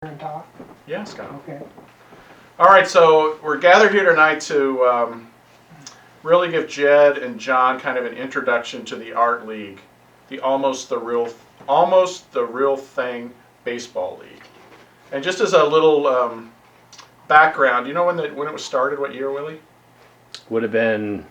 and talk? Yeah, Scott. Okay. All right, so we're gathered here tonight to really give Jed and John kind of an introduction to the Art League, the Almost the Real Thing Baseball League. And just as a little background, you know when it was started? What year, Willie? Would have been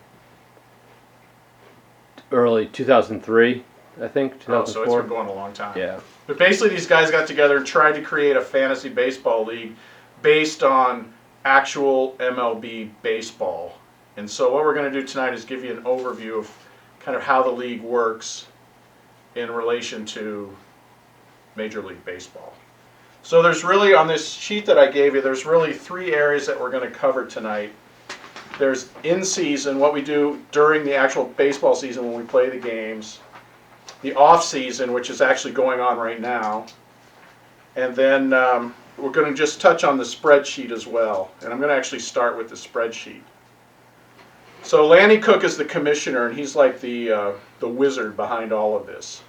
early 2003, I think. 2004. Oh, so it's been going a long time. Yeah. But basically, these guys got together and tried to create a fantasy baseball league based on actual MLB baseball. And so what we're going to do tonight is give you an overview of kind of how the league works in relation to Major League Baseball. So there's really, on this sheet that I gave you, there's really three areas that we're going to cover tonight. There's in season, what we do during the actual baseball season when we play the games. The off season, which is actually going on right now. And then we're going to just touch on the spreadsheet as well. And I'm going to actually start with the spreadsheet. So Lanny Cook is the commissioner, and he's like the wizard behind all of this.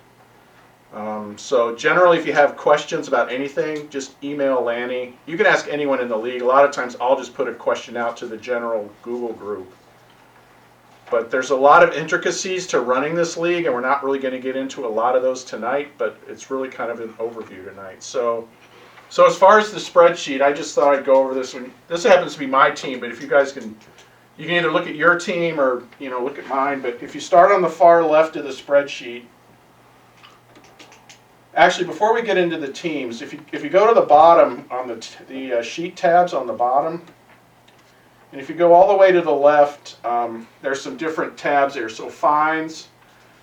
So generally, if you have questions about anything, just email Lanny. You can ask anyone in the league. A lot of times I'll just put a question out to the general Google group. But there's a lot of intricacies to running this league, and we're not really going to get into a lot of those tonight, but it's really kind of an overview tonight. So as far as the spreadsheet, I just thought I'd go over this one. This happens to be my team, but if you guys can, you can either look at your team or look at mine. But if you start on the far left of the spreadsheet, actually before we get into the teams, if you go to the bottom on the sheet tabs on the bottom. And if you go all the way to the left, there's some different tabs there. So fines.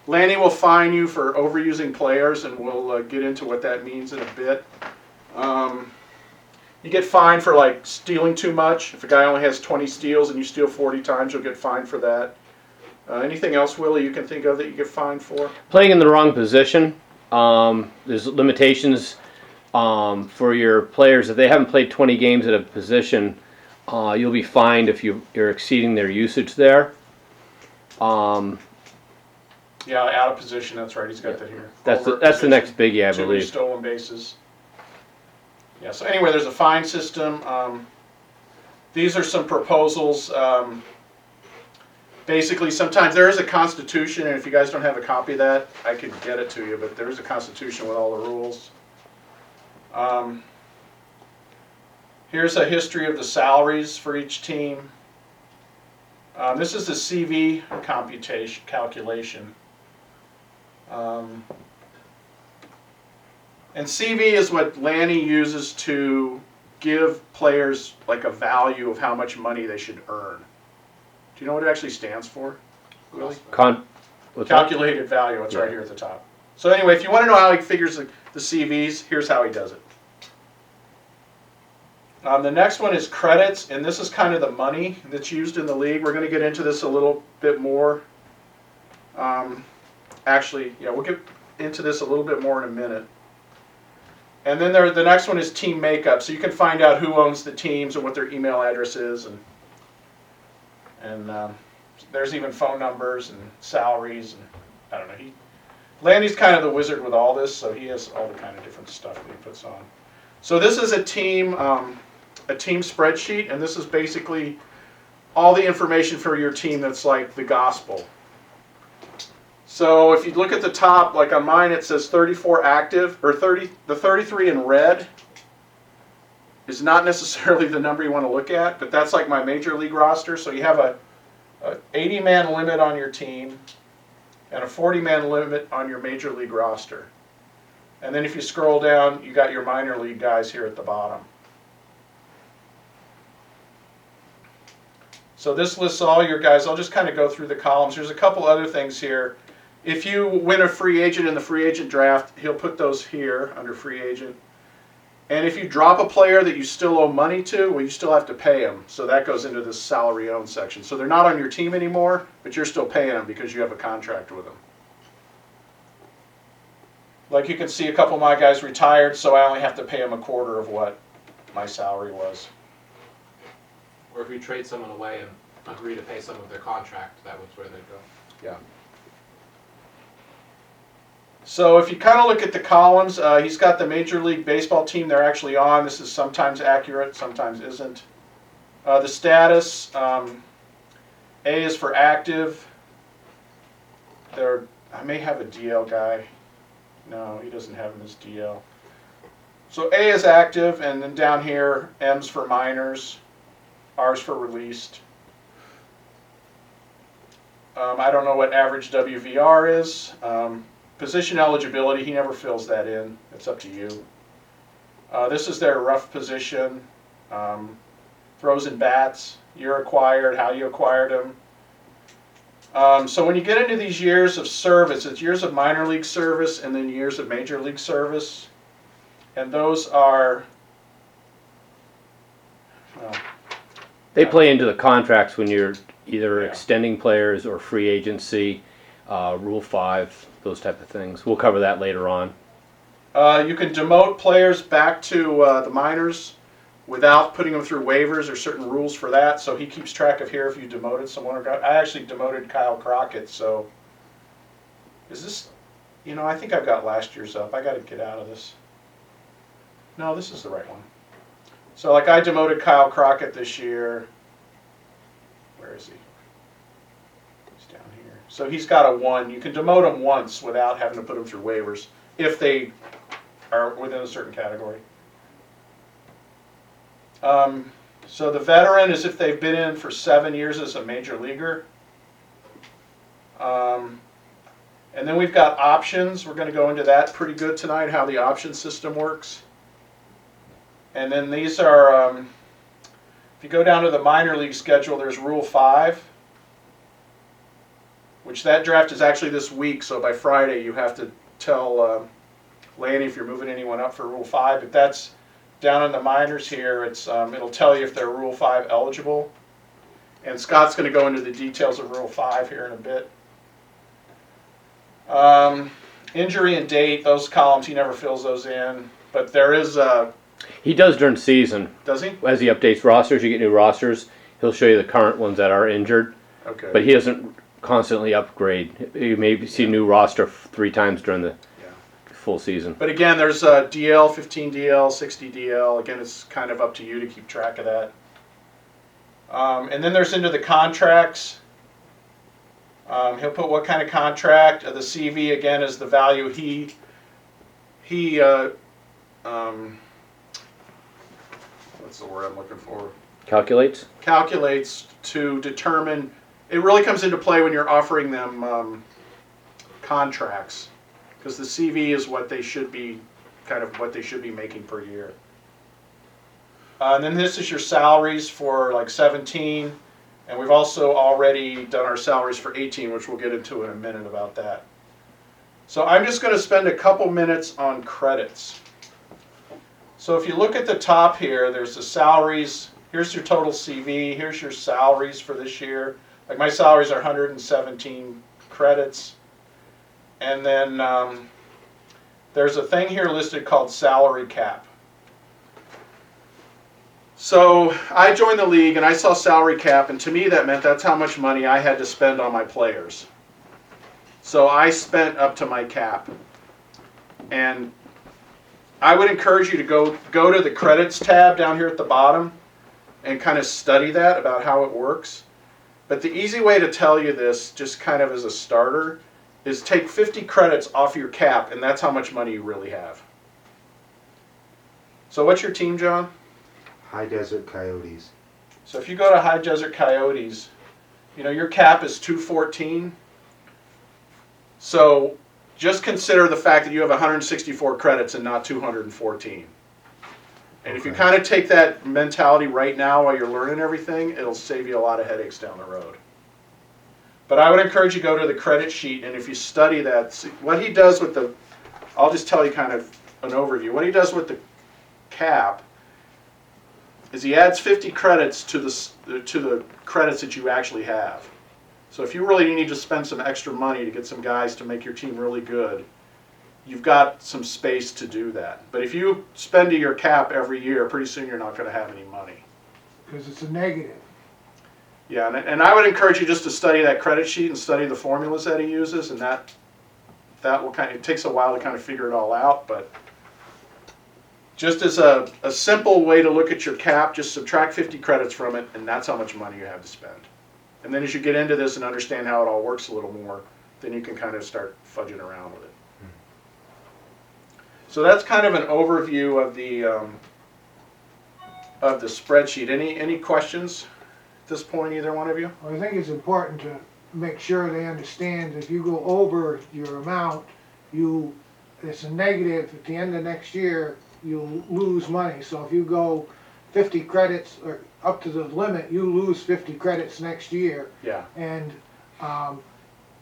Lanny will fine you for overusing players, and we'll get into what that means in a bit. You get fined for like stealing too much. If a guy only has 20 steals and you steal 40 times, you'll get fined for that. Anything else, Willie, you can think of that you get fined for? Playing in the wrong position. There's limitations for your players. If they haven't played 20 games at a position, you'll be fined if you're exceeding their usage there. Yeah, out of position. That's right. He's got that here. That's the next biggie, I Too many believe. stolen bases. Yeah. So anyway, there's a fine system. These are some proposals. Basically, sometimes there is a constitution, and if you guys don't have a copy of that, I could get it to you. But there is a constitution with all the rules. Here's a history of the salaries for each team. This is the CV calculation. And CV is what Lanny uses to give players like a value of how much money they should earn. Do you know what it actually stands for, Willie? Calculated value. It's right here at the top. So anyway, if you want to know how he figures the CVs, here's how he does it. The next one is credits, and this is kind of the money that's used in the league. We're going to get into this a little bit more. We'll get into this a little bit more in a minute. And then the next one is team makeup, so you can find out who owns the teams and what their email address is, and there's even phone numbers and salaries, and I don't know. Landy's kind of the wizard with all this, so he has all the kind of different stuff that he puts on. So this is a team spreadsheet, and this is basically all the information for your team that's like the gospel. So if you look at the top, like on mine it says 34 active, or the 33 in red is not necessarily the number you want to look at, but that's like my major league roster. So you have a 80-man limit on your team and a 40-man limit on your major league roster. And then if you scroll down, you got your minor league guys here at the bottom. So this lists all your guys. I'll just kind of go through the columns. There's a couple other things here. If you win a free agent in the free agent draft, he'll put those here under free agent. And if you drop a player that you still owe money to, well, you still have to pay them. So that goes into this salary owned section. So they're not on your team anymore, but you're still paying them because you have a contract with them. Like you can see, a couple of my guys retired, so I only have to pay them a quarter of what my salary was. Or if you trade someone away and agree to pay some of their contract, that was where they'd go. Yeah. So if you kind of look at the columns, he's got the Major League Baseball team they're actually on. This is sometimes accurate, sometimes isn't. The status, A is for active. I may have a DL guy. No, he doesn't have him as DL. So A is active, and then down here, M's for minors, R's for released. I don't know what average WVR is. Position eligibility, he never fills that in. It's up to you. This is their rough position. Throws and bats, year acquired, how you acquired them. So when you get into these years of service, it's years of minor league service and then years of major league service. And those are, well, They play into the contracts when you're either Yeah. extending players or free agency, Rule 5, those type of things. We'll cover that later on. you can demote players back to the minors without putting them through waivers. There's certain rules for that, so he keeps track of here if you demoted someone or got. I actually demoted Kyle Crockett, so is this, I think I've got last year's up. I got to get out of this. No, this is the right one. So like I demoted Kyle Crockett this year. Where is he? He's down here. So he's got a 1. You can demote him once without having to put him through waivers if they are within a certain category. So the veteran is if they've been in for 7 years as a major leaguer. And then we've got options. We're going to go into that pretty good tonight, how the option system works. And then these are, if you go down to the minor league schedule, there's Rule 5, which that draft is actually this week, so by Friday you have to tell Lanny if you're moving anyone up for Rule 5, but that's down in the minors here. It's it'll tell you if they're Rule 5 eligible. And Scott's going to go into the details of Rule 5 here in a bit. Injury and date, those columns, he never fills those in, but there is He does during season. does he? As he updates rosters, you get new rosters. He'll show you the current ones that are injured, Okay. but he doesn't constantly upgrade. You may see new roster 3 times during the full season. But again, there's DL, 15 DL, 60 DL. Again, it's kind of up to you to keep track of that. And then there's into the contracts. He'll put what kind of contract. The CV, again, is the value he what's the word I'm looking for? Calculates? Calculates to determine. It really comes into play when you're offering them contracts, because the CV is what they should be, kind of what they should be making per year. And then this is your salaries for like 17, and we've also already done our salaries for 18, which we'll get into in a minute about that. So I'm just going to spend a couple minutes on credits. So if you look at the top here, there's the salaries. Here's your total CV. Here's your salaries for this year. Like my salaries are 117 credits. And then there's a thing here listed called salary cap. So I joined the league and I saw salary cap, and to me that meant that's how much money I had to spend on my players. So I spent up to my cap. And I would encourage you to go to the credits tab down here at the bottom and kind of study that about how it works. But the easy way to tell you this, just kind of as a starter, is take 50 credits off your cap, and that's how much money you really have. So what's your team, John? High Desert Coyotes. So if you go to High Desert Coyotes, your cap is 214. So just consider the fact that you have 164 credits and not 214. And if you kind of take that mentality right now while you're learning everything, it'll save you a lot of headaches down the road. But I would encourage you to go to the credit sheet, and if you study that, see what he does with the, I'll just tell you kind of an overview. What he does with the cap is he adds 50 credits to the credits that you actually have. So if you really need to spend some extra money to get some guys to make your team really good, you've got some space to do that. But if you spend to your cap every year, pretty soon you're not going to have any money. Because it's a negative. Yeah, and I would encourage you just to study that credit sheet and study the formulas that he uses, and that that will it takes a while to kind of figure it all out, but just as a simple way to look at your cap, just subtract 50 credits from it, and that's how much money you have to spend. And then as you get into this and understand how it all works a little more, then you can kind of start fudging around with it. So that's kind of an overview of the spreadsheet. Any questions at this point, either one of you? Well, I think it's important to make sure they understand if you go over your amount, it's a negative. At the end of next year, you'll lose money. So if you go 50 credits or up to the limit, you lose 50 credits next year. Yeah. And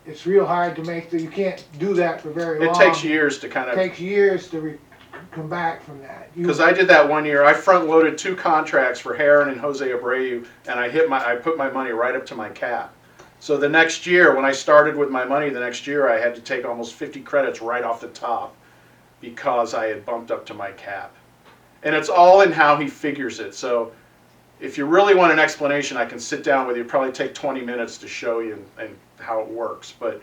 it's real hard to you can't do that for very long. It takes years to kind It of... takes years to come back from that. Because I did that one year. I front-loaded 2 contracts for Heron and Jose Abreu, and I put my money right up to my cap. So the next year, when I started with my money the next year, I had to take almost 50 credits right off the top because I had bumped up to my cap. And it's all in how he figures it. So if you really want an explanation, I can sit down with you. It'll probably take 20 minutes to show you and how it works. But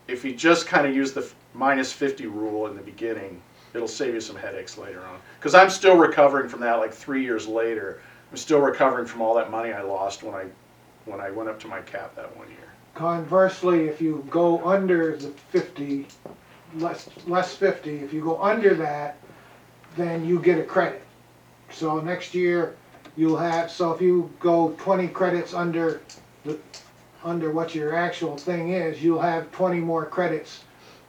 if you just kind of use the minus 50 rule in the beginning, it'll save you some headaches later on. Because I'm still recovering from that like 3 years later. I'm still recovering from all that money I lost when I went up to my cap that one year. Conversely, if you go under the 50, less 50, if you go under that, then you get a credit. So next year you'll have, so if you go 20 credits under what your actual thing is, you'll have 20 more credits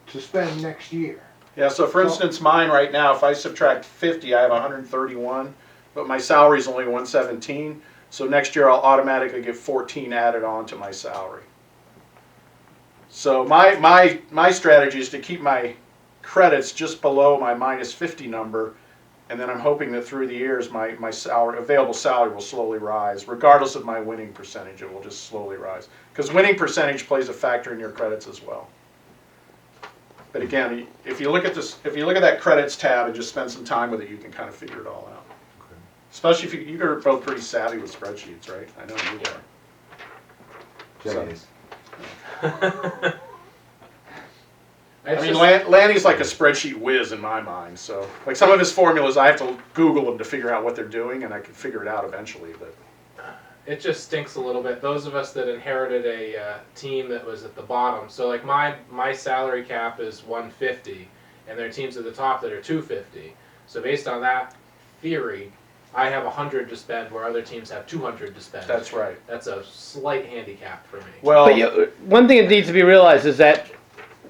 to spend next year. Yeah, so for instance, mine right now, if I subtract 50, I have 131, but my salary is only 117. So next year I'll automatically get 14 added on to my salary. So my strategy is to keep my credits just below my minus 50 number, and then I'm hoping that through the years my available salary will slowly rise. Regardless of my winning percentage, it will just slowly rise. Because winning percentage plays a factor in your credits as well. But again, if you look at that credits tab and just spend some time with it, you can kind of figure it all out. Okay. Especially if you are both pretty savvy with spreadsheets, right? I know you are. Jay is. I mean, Lanny's like a spreadsheet whiz in my mind. So, like some of his formulas, I have to Google them to figure out what they're doing, and I can figure it out eventually. But it just stinks a little bit. Those of us that inherited a team that was at the bottom, so like my salary cap is 150, and there are teams at the top that are 250. So based on that theory, I have 100 to spend where other teams have 200 to spend. that's right. That's a slight handicap for me. Well, But one thing that needs to be realized is that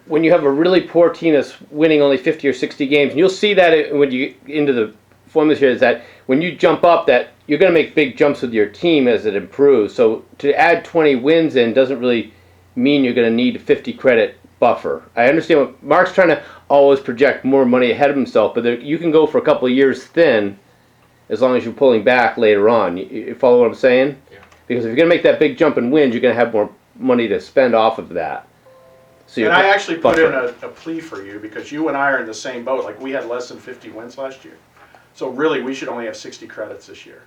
when you have a really poor team that's winning only 50 or 60 games, and you'll see that when you get into the formulas here, is that when you jump up, that you're going to make big jumps with your team as it improves. So to add 20 wins in doesn't really mean you're going to need a 50 credit buffer. I understand what Mark's trying to always project more money ahead of himself, but you can go for a couple of years thin as long as you're pulling back later on. You follow what I'm saying? Yeah. Because if you're going to make that big jump in wins, you're going to have more money to spend off of that. So and I actually put in buffer. a plea for you because you and I are in the same boat. Like we had less than 50 wins last year. So really, we should only have 60 credits this year.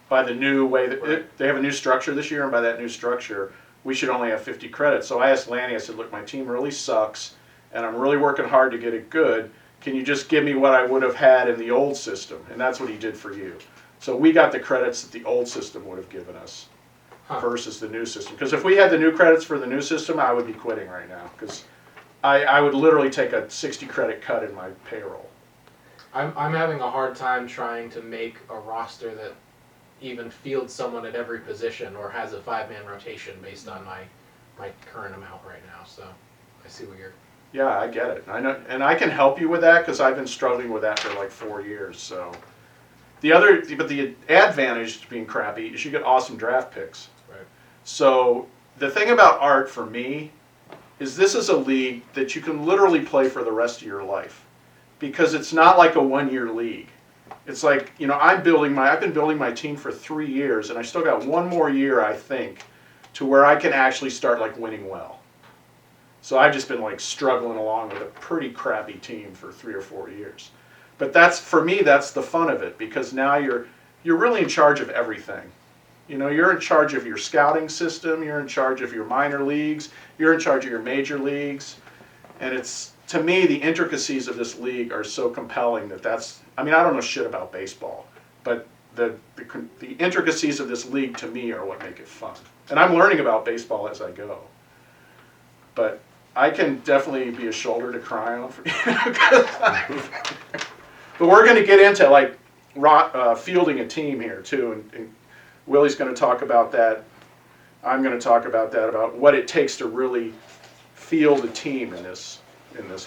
By the new way that they have a new structure this year, and by that new structure, we should only have 50 credits. So I asked Lanny, I said, look, my team really sucks, and I'm really working hard to get it good. Can you just give me what I would have had in the old system? And that's what he did for you. So we got the credits that the old system would have given us versus the new system. Because if we had the new credits for the new system, I would be quitting right now. Because I would literally take a 60 credit cut in my payroll. I'm having a hard time trying to make a roster that even fields someone at every position or has a 5-man rotation based on my current amount right now. So I see what you're... Yeah, I get it. I know, and I can help you with that because I've been struggling with that for like 4 years. So but the advantage to being crappy is you get awesome draft picks. Right. So the thing about Art for me is this is a league that you can literally play for the rest of your life because it's not like a 1-year league. It's like, you know, I've been building my team for 3 years, and I still got 1 more year, I think, to where I can actually start like winning well. So I've just been like struggling along with a pretty crappy team for 3 or 4 years. But that's, for me, that's the fun of it because now you're really in charge of everything. You know, you're in charge of your scouting system, you're in charge of your minor leagues, you're in charge of your major leagues. And it's, to me, the intricacies of this league are so compelling that's, I mean, I don't know shit about baseball, but the intricacies of this league to me are what make it fun. And I'm learning about baseball as I go. But I can definitely be a shoulder to cry on for But we're going to get into like fielding a team here too, and Willie's going to talk about that. I'm going to talk about that, about what it takes to really field a team in this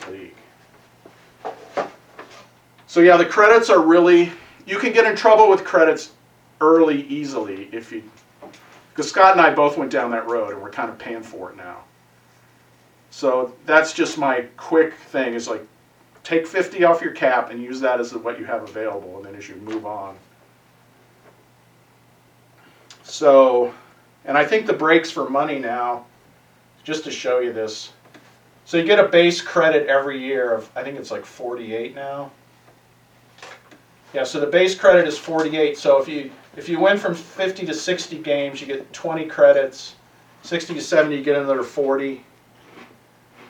league. So yeah, the credits are really, you can get in trouble with credits early easily if you, because Scott and I both went down that road and we're kind of paying for it now. So that's just my quick thing, is like, take 50 off your cap and use that as what you have available, and then as you move on. So, and I think the breaks for money now, just to show you this, so you get a base credit every year of, I think it's like 48 now. Yeah, so the base credit is 48. So if you went from 50 to 60 games, you get 20 credits. 60 to 70, you get another 40.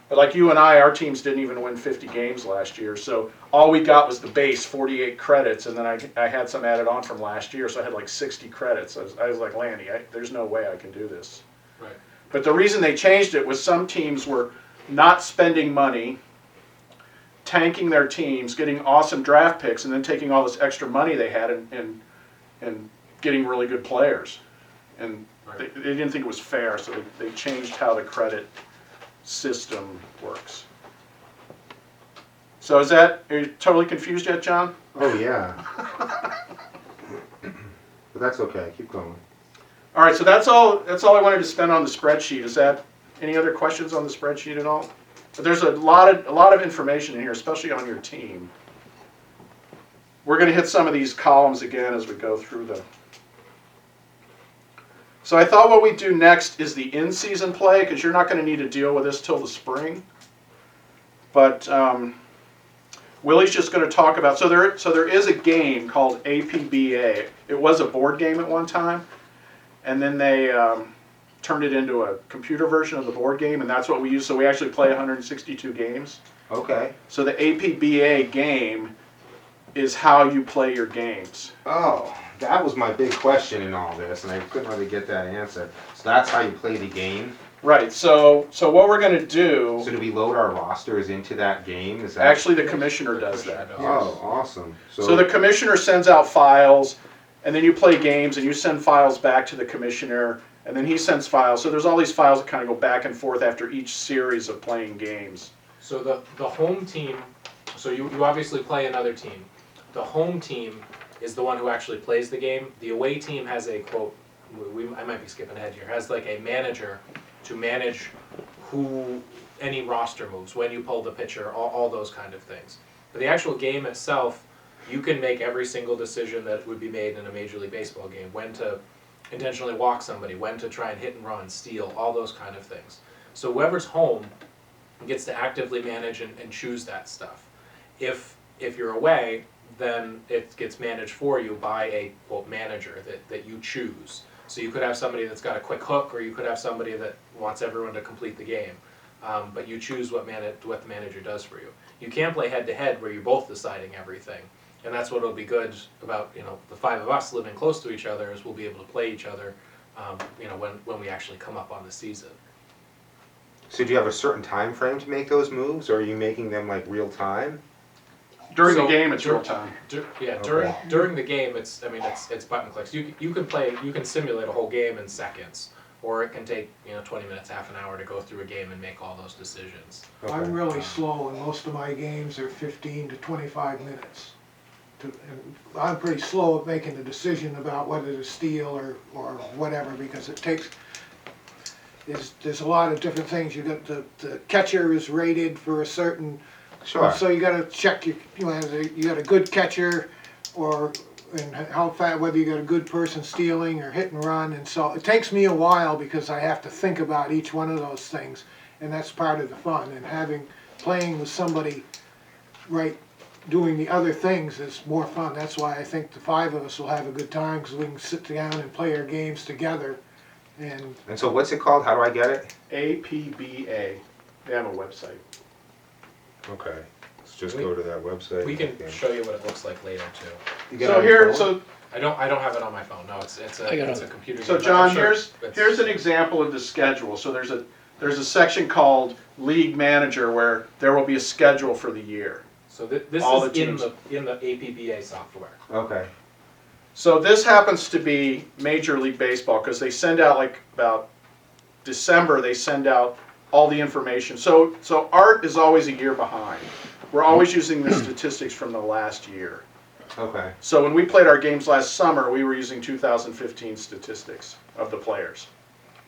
But like you and I, our teams didn't even win 50 games last year. So all we got was the base 48 credits, and then I had some added on from last year, so I had like 60 credits. I was like, Lanny, there's no way I can do this. Right. But the reason they changed it was some teams were not spending money, tanking their teams, getting awesome draft picks, and then taking all this extra money they had and getting really good players. And they didn't think it was fair, so they changed how the credit system works. So are you totally confused yet, John? Oh, yeah. But that's okay, keep going. All right, so that's all I wanted to spend on the spreadsheet. Is that, any other questions on the spreadsheet at all? But there's a lot of information in here, especially on your team. We're going to hit some of these columns again as we go through them. So I thought what we'd do next is the in-season play, because you're not going to need to deal with this till the spring. But Willie's just going to talk about, so there is a game called APBA. It was a board game at one time, and then they turned it into a computer version of the board game, and that's what we use. So we actually play 162 games. Okay. So the APBA game is how you play your games. Oh, that was my big question in all this, and I couldn't really get that answer. So that's how you play the game? Right, so what we're going to do... So do we load our rosters into that game? Is that... Actually, the commissioner does that. Oh, awesome. So the commissioner sends out files, and then you play games, and you send files back to the commissioner, and then he sends files. So there's all these files that kind of go back and forth after each series of playing games. So the home team, so you obviously play another team. The home team is the one who actually plays the game. The away team has a, quote, I might be skipping ahead here, has like a manager to manage any roster moves, when you pull the pitcher, all those kind of things. But the actual game itself, you can make every single decision that would be made in a Major League Baseball game. When to intentionally walk somebody, when to try and hit and run, steal, all those kind of things. So whoever's home gets to actively manage and choose that stuff. If you're away, then it gets managed for you by a, quote, manager that you choose. So you could have somebody that's got a quick hook, or you could have somebody that wants everyone to complete the game. But you choose what the manager does for you. You can't play head-to-head where you're both deciding everything. And that's what will be good about, the five of us living close to each other, is we'll be able to play each other, when we actually come up on the season. So do you have a certain time frame to make those moves, or are you making them like real time? During the game, it's real time. Okay. During the game, it's button clicks. You can simulate a whole game in seconds, or it can take 20 minutes, half an hour to go through a game and make all those decisions. Okay. I'm really slow, and most of my games are 15 to 25 minutes. And I'm pretty slow at making the decision about whether to steal or whatever, because it takes. There's a lot of different things. You got the catcher is rated for a certain. Sure. So you got to check you got a good catcher, and how fast, whether you got a good person stealing or hit and run, and so it takes me a while because I have to think about each one of those things, and that's part of the fun. And playing with somebody, right, doing the other things is more fun. That's why I think the five of us will have a good time, because we can sit down and play our games together. And so what's it called? How do I get it? APBA. They have a website. Okay, let's just go to that website. We can show you what it looks like later too. You got it So on your here, phone? so I don't have it on my phone. No, it's I got a computer. So game, but John, I'm sure here's an example of the schedule. So there's a section called League Manager where there will be a schedule for the year. So this all is the in teams. the APBA software. Okay, So this happens to be Major League Baseball because they send out like about December, they send out all the information. So Art is always a year behind. We're always using the statistics from the last year. okay, So when we played our games last summer, we were using 2015 statistics of the players.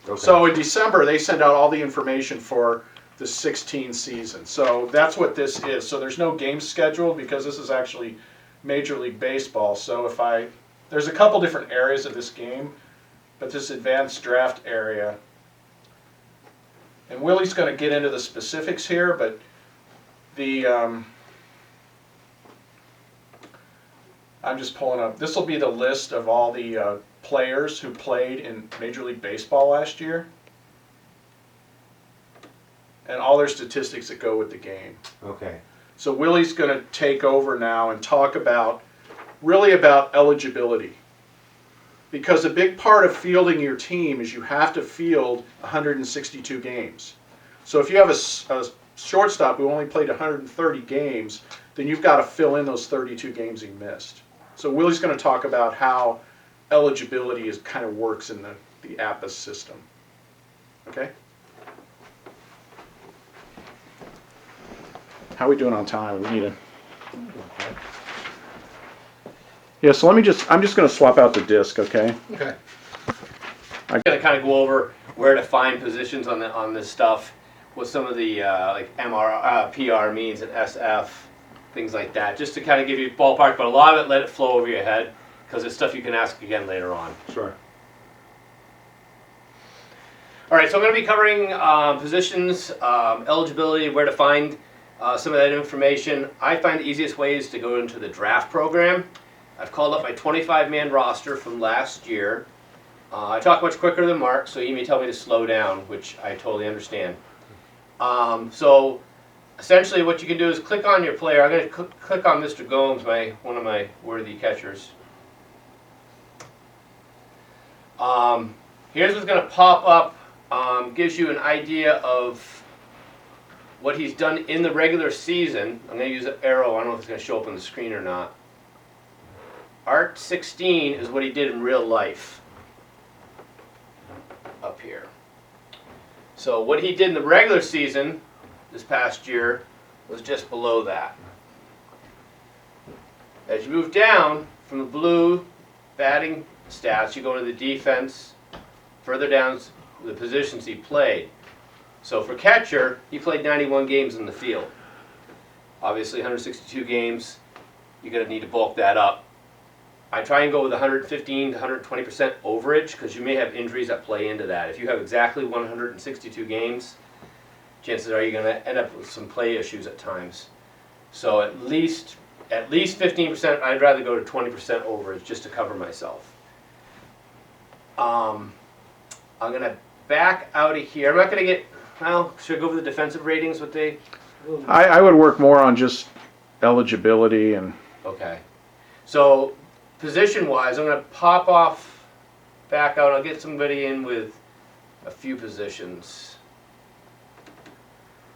okay. So in December, they send out all the information for the 16 season. So that's what this is. So there's no game scheduled because this is actually Major League Baseball. So there's a couple different areas of this game, but this advanced draft area, and Willie's going to get into the specifics here, but I'm just pulling up. This will be the list of all the players who played in Major League Baseball last year, and all their statistics that go with the game. Okay, So Willie's going to take over now and talk really about eligibility. Because a big part of fielding your team is you have to field 162 games. So if you have a shortstop who only played 130 games, then you've got to fill in those 32 games he missed. So Willie's going to talk about how eligibility kind of works in the APBA system. Okay? How are we doing on time? We need a... Yeah, so I'm just going to swap out the disc, okay? Okay. I'm gonna kind of go over where to find positions on this stuff, what some of the like PR means and SF, things like that, just to kind of give you ballpark. But a lot of it, let it flow over your head because it's stuff you can ask again later on. sure. All right, so I'm going to be covering positions, eligibility, where to find some of that information. I find the easiest way is to go into the draft program. I've called up my 25-man roster from last year. I talk much quicker than Mark, so he may tell me to slow down, which I totally understand. So essentially what you can do is click on your player. I'm going to click on Mr. Gomes, one of my worthy catchers. Here's what's going to pop up. Gives you an idea of what he's done in the regular season. I'm going to use an arrow. I don't know if it's going to show up on the screen or not. Art 16 is what he did in real life. Up here. So what he did in the regular season this past year was just below that. As you move down from the blue batting stats, you go to the defense, further down the positions he played. So for catcher, he played 91 games in the field. Obviously 162 games, you're going to need to bulk that up. I try and go with 115 to 120% overage because you may have injuries that play into that. If you have exactly 162 games, chances are you're going to end up with some play issues at times. So at least 15%, I'd rather go to 20% overage just to cover myself. I'm going to back out of here. I'm not going to get, well, should I go over the defensive ratings? What they... I would work more on just eligibility and... Okay. So position-wise, I'm going to pop off, back out. I'll get somebody in with a few positions.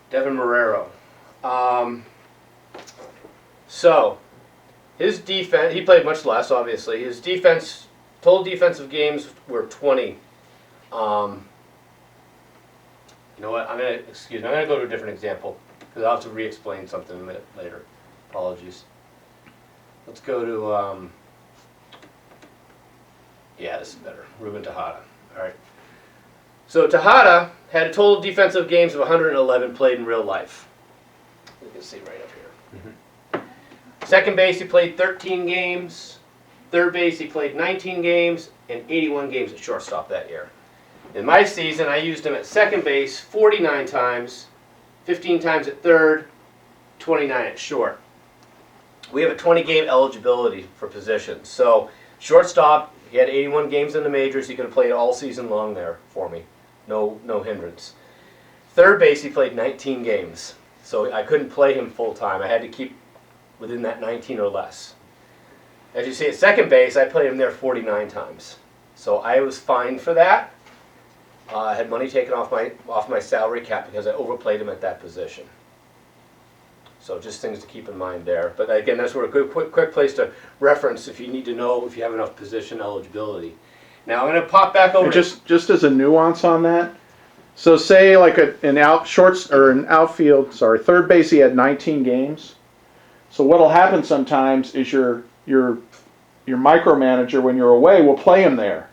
Devin Marrero. So his defense, he played much less, obviously. His defense, total defensive games were 20. You know what? I'm going to go to a different example because I'll have to re-explain something a minute later. Apologies. Let's go to, yeah, this is better. Ruben Tejada. All right. So Tejada had a total defensive games of 111 played in real life. You can see right up here. Second base, he played 13 games. Third base, he played 19 games and 81 games at shortstop that year. In my season, I used him at second base 49 times, 15 times at third, 29 at short. We have a 20-game eligibility for positions. So shortstop, he had 81 games in the majors. He could have played all season long there for me. No hindrance. Third base, he played 19 games. So I couldn't play him full time. I had to keep within that 19 or less. As you see, at second base, I played him there 49 times. So I was fined for that. I had money taken off my salary cap because I overplayed him at that position. So just things to keep in mind there. But again, that's where a good quick place to reference if you need to know if you have enough position eligibility. Now I'm going to pop back over. And just as a nuance on that, so say like an outfield, third base, he had 19 games. So what'll happen sometimes is your micromanager, when you're away, will play him there,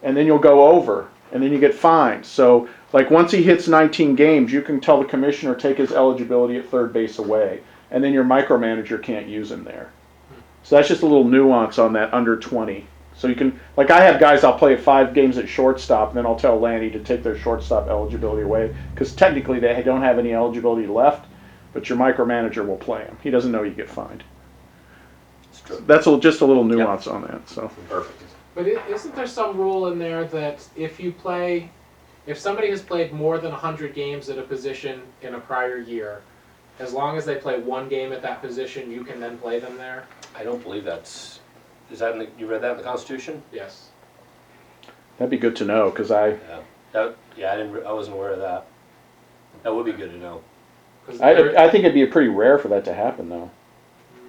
and then you'll go over, and then you get fined. So like once he hits 19 games, you can tell the commissioner take his eligibility at third base away, and then your micromanager can't use him there. So that's just a little nuance on that under 20. So you can, like I have guys I'll play 5 games at shortstop, and then I'll tell Lanny to take their shortstop eligibility away, because technically they don't have any eligibility left, but your micromanager will play him. He doesn't know you get fined. That's just a little nuance on that. So Perfect. But isn't there some rule in there that if somebody has played more than 100 games at a position in a prior year, as long as they play 1 game at that position, you can then play them there? I don't believe that's. Is that you read that in the Constitution? Yes. that'd be good to know, because I wasn't aware of that. That would be good to know. think it'd be pretty rare for that to happen, though.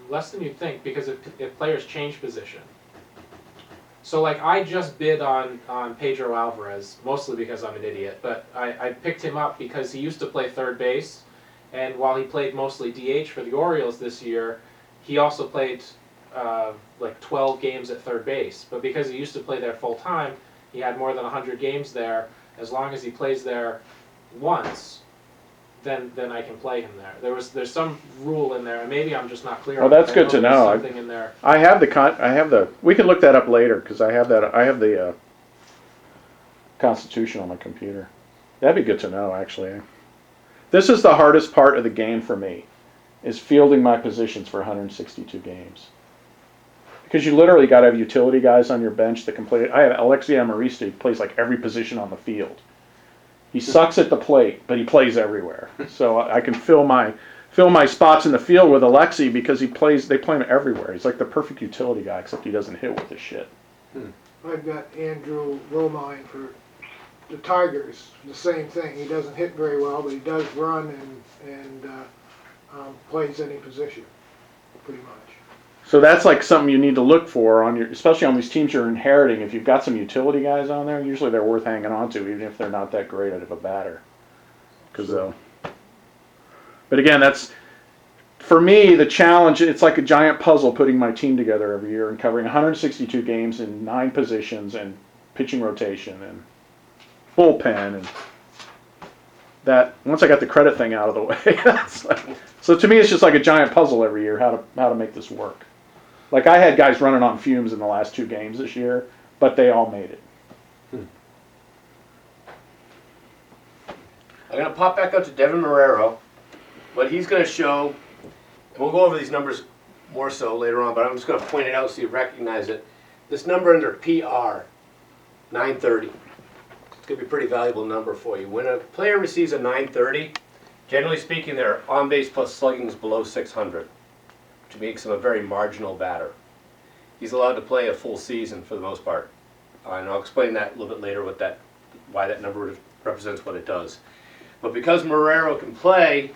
Less than you'd think, because if players change position. So like I just bid on Pedro Alvarez, mostly because I'm an idiot, but I picked him up because he used to play third base, and while he played mostly DH for the Orioles this year, he also played like 12 games at third base. But because he used to play there full time, he had more than 100 games there. As long as he plays there once, then I can play him there. There's some rule in there, and maybe I'm just not clear. Oh, that's good to know. Something in there. I have the. We can look that up later, because I have the Constitution on my computer. That'd be good to know, actually. This is the hardest part of the game for me, is fielding my positions for 162 games. Because you literally got to have utility guys on your bench that can play. I have Alexi Amarista, who plays like every position on the field. He sucks at the plate, but he plays everywhere. So I can fill my spots in the field with Alexi, because they play him everywhere. He's like the perfect utility guy, except he doesn't hit with his shit. I've got Andrew Romine for the Tigers, the same thing. He doesn't hit very well, but he does run and plays any position, pretty much. So that's like something you need to look for especially on these teams you're inheriting. If you've got some utility guys on there, usually they're worth hanging on to, even if they're not that great of a batter. But again, that's, for me, the challenge. It's like a giant puzzle putting my team together every year and covering 162 games in 9 positions and pitching rotation and bullpen, and that. Once I got the credit thing out of the way, so to me, it's just like a giant puzzle every year how to make this work. Like I had guys running on fumes in the last 2 games this year, but they all made it. I'm going to pop back up to Devin Marrero. What he's going to show, and we'll go over these numbers more so later on, but I'm just going to point it out so you recognize it. This number under PR, 930. It's going to be a pretty valuable number for you. When a player receives a 930, generally speaking, their on-base plus slugging is below 600, which makes him a very marginal batter. He's allowed to play a full season for the most part. And I'll explain that a little bit later, why that number represents what it does. But because Marrero can play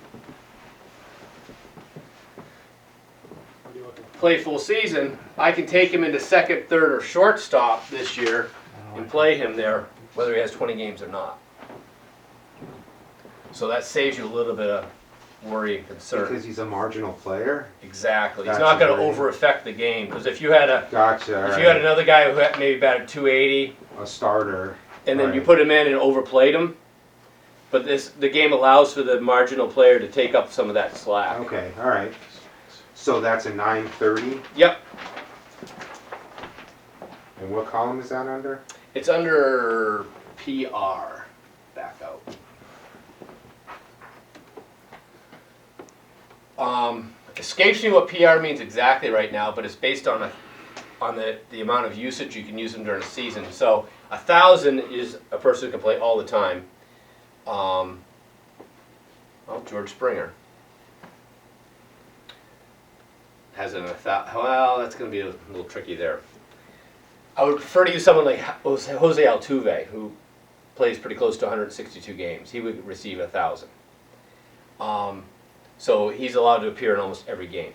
full season, I can take him into second, third, or shortstop this year and play him there, whether he has 20 games or not. So that saves you a little bit of worry and concern. Because he's a marginal player? Exactly. He's Gotcha, not going to right. over-affect the game. Because if you had Gotcha. you had another guy who had maybe batted 280, a starter. and then you Right. put him in and overplayed him, but the game allows for the marginal player to take up some of that slack. Okay, all right. So that's a 930. Yep. And what column is that under? It's under PR. Back out. Escapes me what PR means exactly right now, but it's based on the amount of usage you can use them during a season. So 1,000 is a person who can play all the time. George Springer. has well, that's going to be a little tricky there. I would prefer to use someone like Jose Altuve, who plays pretty close to 162 games. He would receive 1,000. So he's allowed to appear in almost every game.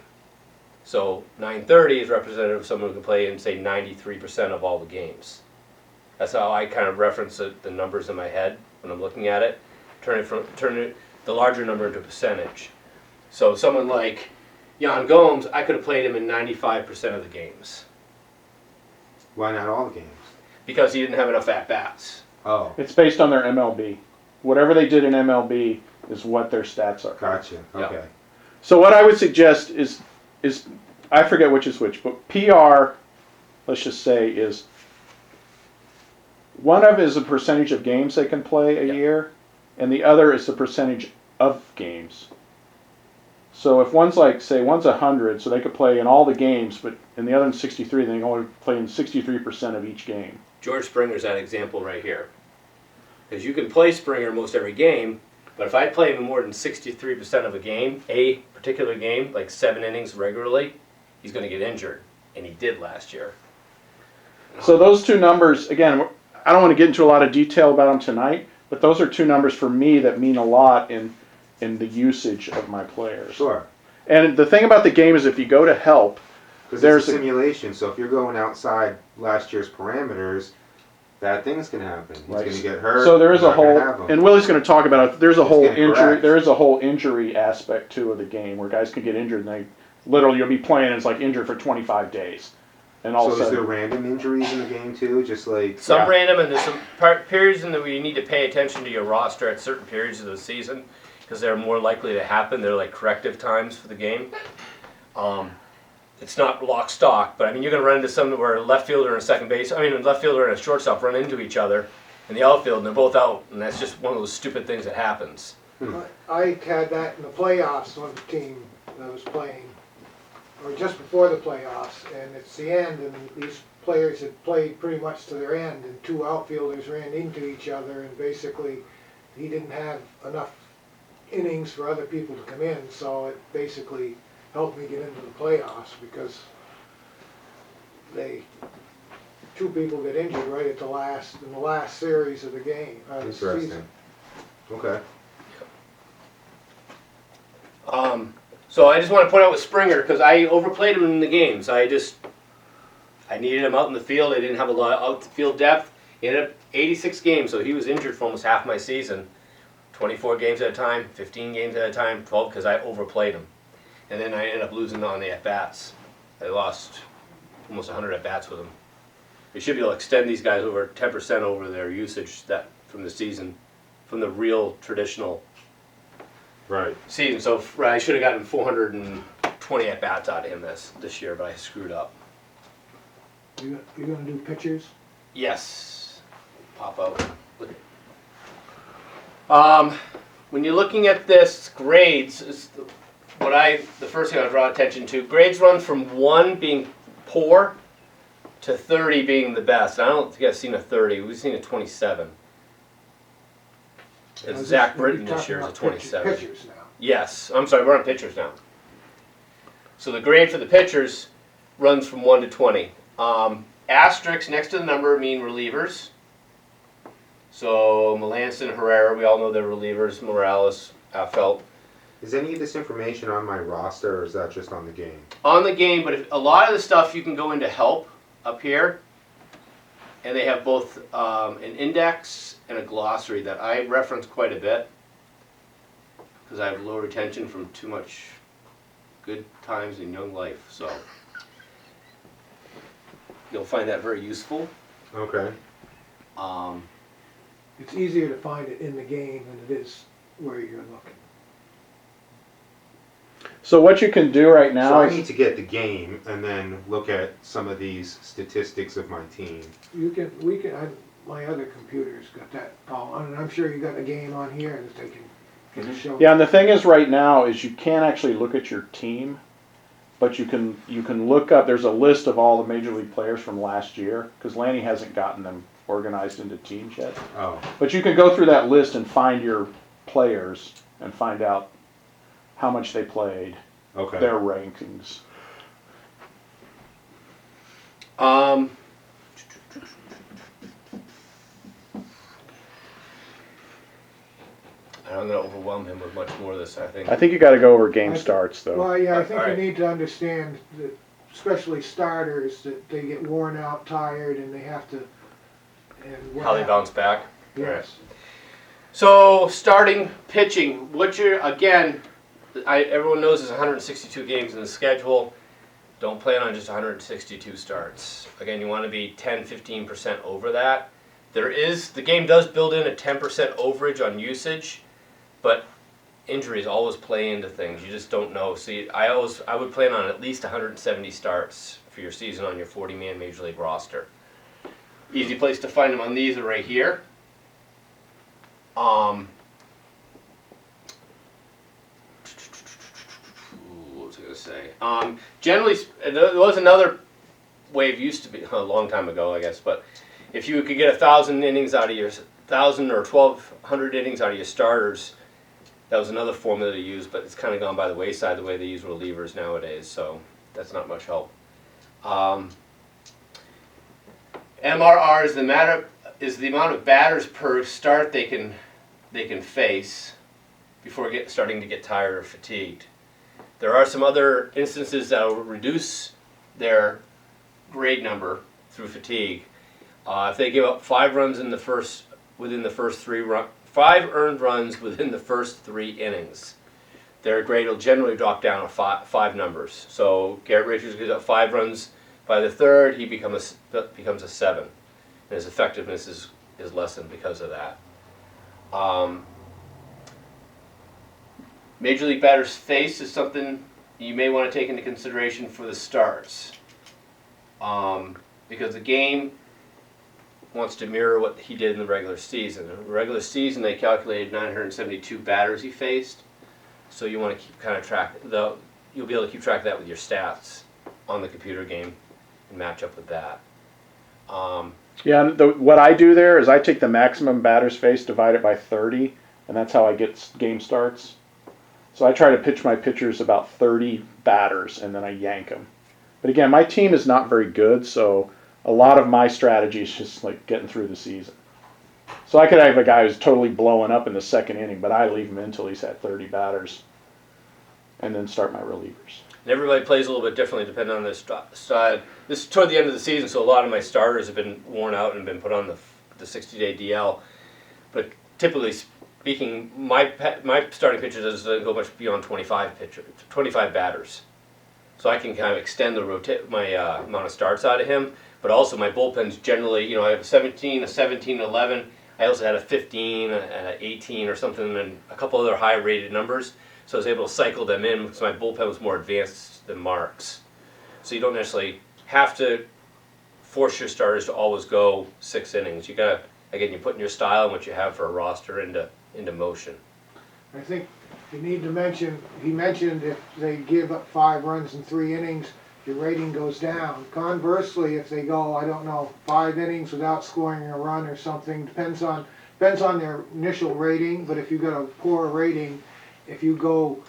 So 930 is representative of someone who can play in, say, 93% of all the games. That's how I kind of reference the numbers in my head when I'm looking at it, turn the larger number into a percentage. So someone like Yan Gomes, I could have played him in 95% of the games Why not all the games? because he didn't have enough at-bats. Oh, It's based on their MLB. Whatever they did in MLB is what their stats are. gotcha. Yeah. Okay. So what I would suggest is I forget which is which, but PR, let's just say, is one of is a percentage of games they can play a Yeah. year, and the other is the percentage of games. So if one's like, say, one's 100, so they could play in all the games, but in the other one's 63, then they can only play in 63% of each game. George Springer's that example right here. Because you can play Springer most every game, but if I play him in more than 63% of a particular game, like 7 innings regularly, he's going to get injured. And he did last year. So those two numbers, again, I don't want to get into a lot of detail about them tonight, but those are two numbers for me that mean a lot in the usage of my players. Sure. And the thing about the game is if you go to help, Because There's it's a a- simulation, so if you're going outside last year's parameters, bad things can happen. He's Right. going to get hurt. so there is you're a not gonna whole, have him. and Willie's going to talk about it, there's a It's whole getting injury, correct. there is a whole injury aspect too of the game where guys can get injured and they, literally you'll be playing and it's like injured for 25 days. And all So of a is there sudden, random injuries in the game too? Just like Some Yeah. random, and there's some periods in that where you need to pay attention to your roster at certain periods of the season because they're more likely to happen. They're like corrective times for the game. It's not lock stock, but I mean you're going to run into something where a left fielder and a second base, a left fielder and a shortstop run into each other in the outfield and they're both out, and that's just one of those stupid things that happens. I had that in the playoffs on the team that I was playing, or just before the playoffs, and it's the end, and these players had played pretty much to their end, and 2 outfielders ran into each other, and basically he didn't have enough innings for other people to come in, so it basically helped me get into the playoffs because 2 people get injured right at in the last series of the game, interesting. season. Okay. So I just want to point out with Springer because I overplayed him in the games. I needed him out in the field. I didn't have a lot of outfield depth. He ended up 86 games, so he was injured for almost half my season. 24 games at a time, 15 games at a time, 12 because I overplayed him. And then I ended up losing on the at-bats. I lost almost 100 at-bats with him. We should be able to extend these guys over 10% over their usage from the season, from the real traditional Right. season. So I should have gotten 420 at-bats out of him this year, but I screwed up. You're gonna do pitchers? Yes. Pop out. When you're looking at this, grades is the first thing I draw attention to. Grades run from 1 being poor to 30 being the best. I don't think I've seen a 30. We've seen a 27. Zach Britton this year is a 27. Pitchers now. Yes, I'm sorry, we're on pitchers now. So the grade for the pitchers runs from 1 to 20. Asterisks next to the number mean relievers. So Melanson, Herrera, we all know they're relievers. Morales, Affeldt. Is any of this information on my roster, or is that just on the game? On the game, but a lot of the stuff you can go into help up here. And they have both an index and a glossary that I reference quite a bit. Because I have low retention from too much good times in young life. So you'll find that very useful. Okay. It's easier to find it in the game than it is where you're looking. so what you can do right So now I is, need to get the game and then look at some of these statistics of my team. My other computer's got that all, and I'm sure you got the game on here that they can show. yeah, and the thing is right now is you can't actually look at your team, but you can look up, there's a list of all the major league players from last year, because Lanny hasn't gotten them organized into teams yet. Oh. But you can go through that list and find your players and find out how much they played, Okay. their rankings. Um, I'm going to overwhelm him with much more of this, I think. I think you got to go over game I- starts though. Well, yeah, I think Alright. you need to understand that, especially starters, that they get worn out, tired, and they have to. And what How they hap- bounce back. Yes. So, starting pitching, what you're, again, everyone knows there's 162 games in the schedule. Don't plan on just 162 starts. Again, you want to be 10-15% over that. The game does build in a 10% overage on usage, but injuries always play into things. You just don't know. See, I would plan on at least 170 starts for your season on your 40-man Major League roster. Easy place to find them on these are right here. What was I going to say? Generally, there was another wave used to be a long time ago, I guess. But if you could get 1,000 innings out of your 1,000 or 1,200 innings out of your starters, that was another formula to use. But it's kind of gone by the wayside the way they use relievers nowadays. So that's not much help. MRR is the amount of batters per start they can face before starting to get tired or fatigued. There are some other instances that will reduce their grade number through fatigue. If they give up 5 runs in the first within the first 5 earned runs within the first 3 innings, their grade will generally drop down to 5 numbers. So Garrett Richards gives up 5 runs by the 3rd, he becomes a 7, and his effectiveness is lessened because of that. Major League batters face is something you may want to take into consideration for the starts, because the game wants to mirror what he did in the regular season. In the regular season, they calculated 972 batters he faced, so you want to keep kind of track. You'll be able to keep track of that with your stats on the computer game and match up with that. Yeah, what I do there is I take the maximum batters faced, divide it by 30, and that's how I get game starts. So I try to pitch my pitchers about 30 batters, and then I yank them. But again, my team is not very good, so a lot of my strategy is just like getting through the season. So I could have a guy who's totally blowing up in the 2nd inning, but I leave him until he's had 30 batters, and then start my relievers. And everybody plays a little bit differently depending on their style. This is toward the end of the season, so a lot of my starters have been worn out and been put on the 60-day DL. But typically speaking, my starting pitcher doesn't go much beyond 25 batters. So I can kind of extend my amount of starts out of him. But also my bullpens generally, I have a 17, 11. I also had a 15, an 18 or something, and a couple other high-rated numbers. So I was able to cycle them in because my bullpen was more advanced than Mark's. So you don't necessarily have to force your starters to always go 6 innings. You gotta, again, you're putting your style and what you have for a roster into motion. I think you need to mention, he mentioned if they give up 5 runs in 3 innings, your rating goes down. Conversely, if they go, 5 innings without scoring a run or something, depends on their initial rating, but if you got a poor rating, if you go,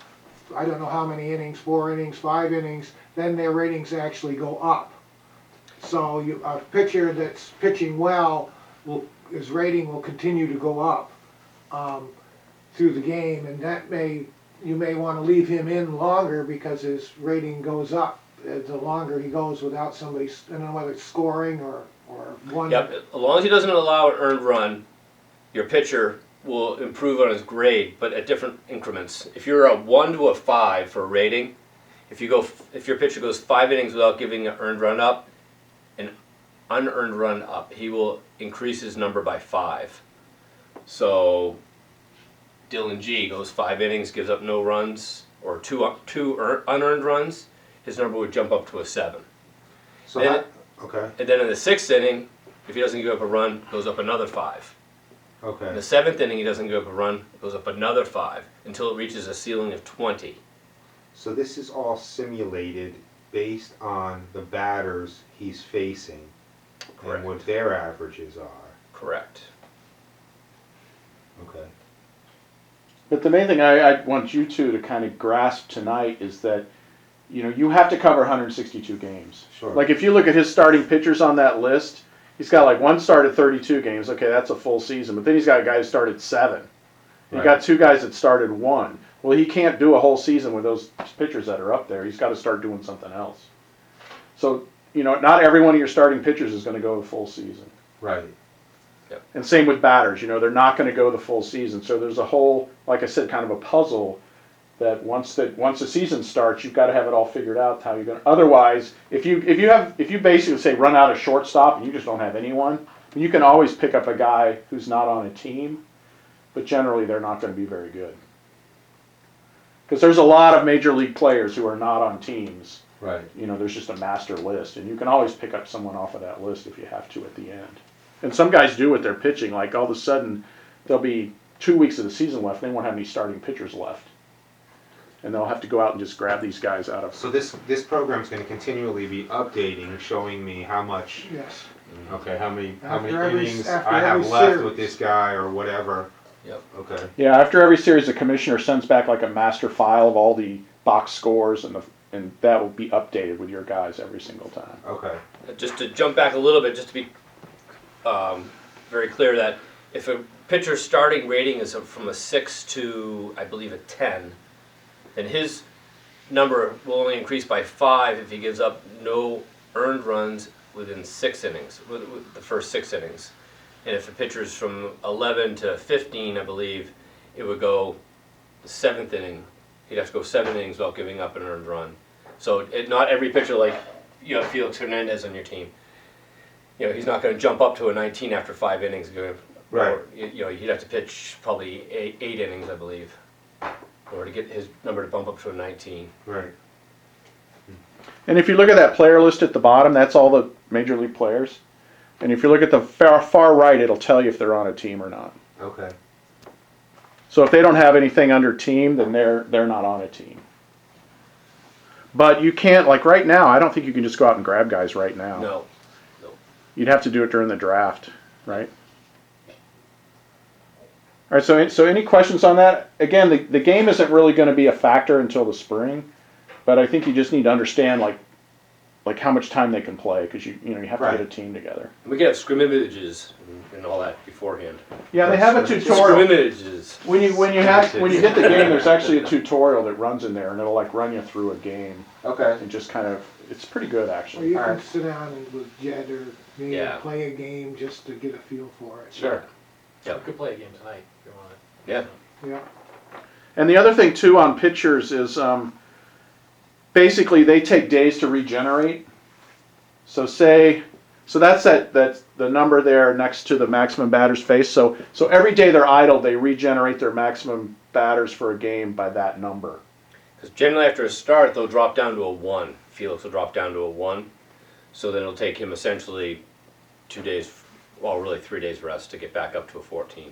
I don't know how many innings, 4 innings, 5 innings, then their ratings actually go up. So a pitcher that's pitching well, his rating will continue to go up through the game, and you may want to leave him in longer because his rating goes up the longer he goes without somebody, I don't know whether it's scoring or one. Yep, as long as he doesn't allow an earned run, your pitcher will improve on his grade, but at different increments. If you're a 1 to a 5 for a rating, if your pitcher goes 5 innings without giving an earned run up, an unearned run up, he will increase his number by 5. So Dylan G goes 5 innings, gives up no runs, or two unearned runs, his number would jump up to a 7. So And- okay, And then in the 6th inning, if he doesn't give up a run, it goes up another 5. In okay. the 7th inning, he doesn't give up a run, it goes up another 5 until it reaches a ceiling of 20. So this is all simulated based on the batters he's facing Correct. and what their averages are. Correct. Okay. But the main thing I want you two to kind of grasp tonight is that you know, you have to cover 162 games. Sure. Like if you look at his starting pitchers on that list, he's got like one started 32 games. Okay, that's a full season. But then he's got a guy who started 7. He Right. got 2 guys that started 1. Well, he can't do a whole season with those pitchers that are up there. He's got to start doing something else. So, you know, not every one of your starting pitchers is going to go the full season. Right. And same with batters. You know, they're not going to go the full season. So there's a whole, like I said, kind of a puzzle that once the season starts, you've got to have it all figured out how you're going to. Otherwise, if you basically say run out of shortstop and you just don't have anyone, you can always pick up a guy who's not on a team, but generally they're not going to be very good. Because there's a lot of major league players who are not on teams. Right. You know, there's just a master list, and you can always pick up someone off of that list if you have to at the end. And some guys do with their pitching, like all of a sudden there'll be 2 weeks of the season left, and they won't have any starting pitchers left. And they'll have to go out and just grab these guys out of. So this program's going to continually be updating, showing me how much. Yes. Okay, how many After every- innings after I have every left series. with this guy or whatever. Yep. Okay. Yeah, after every series, the commissioner sends back like a master file of all the box scores, and that will be updated with your guys every single time. Okay. Just to jump back a little bit, just to be very clear that if a pitcher's starting rating is from a 6 to, I believe, a 10, then his number will only increase by 5 if he gives up no earned runs within 6 innings, with the first 6 innings. And if the pitcher's from 11 to 15, I believe, it would go the 7th inning. He'd have to go 7 innings without giving up an earned run. So not every pitcher, like you have Felix Hernandez on your team, you know, he's not going to jump up to a 19 after 5 innings. Right. Or, you know, he'd have to pitch probably 8 innings, I believe, or to get his number to bump up to a 19. Right. And if you look at that player list at the bottom, that's all the major league players. And if you look at the far right, it'll tell you if they're on a team or not. Okay. So if they don't have anything under team, then they're not on a team. But you can't, like right now, I don't think you can just go out and grab guys right now. No. You'd have to do it during the draft, right? All right, so any questions on that? Again, the game isn't really going to be a factor until the spring, but I think you just need to understand like how much time they can play, because you have to Right. get a team together. We can have scrimmages and all that beforehand. Yeah, they have a tutorial. Scrimmages. When you get the game, there's actually a tutorial that runs in there, and it'll like run you through a game Okay. and just kind of, it's pretty good Or actually. you can Alright. sit down and with Jed or me Yeah. and play a game just to get a feel for it. Sure. We could play a game tonight if you want. Yeah. Yeah. And the other thing too on pitchers is basically they take days to regenerate. So that's the number there next to the maximum batters faced. So every day they're idle, they regenerate their maximum batters for a game by that number. Because generally after a start, they'll drop down to a 1. Felix will drop down to a 1. So then it'll take him essentially 2 days, well, really 3 days rest to get back up to a 14.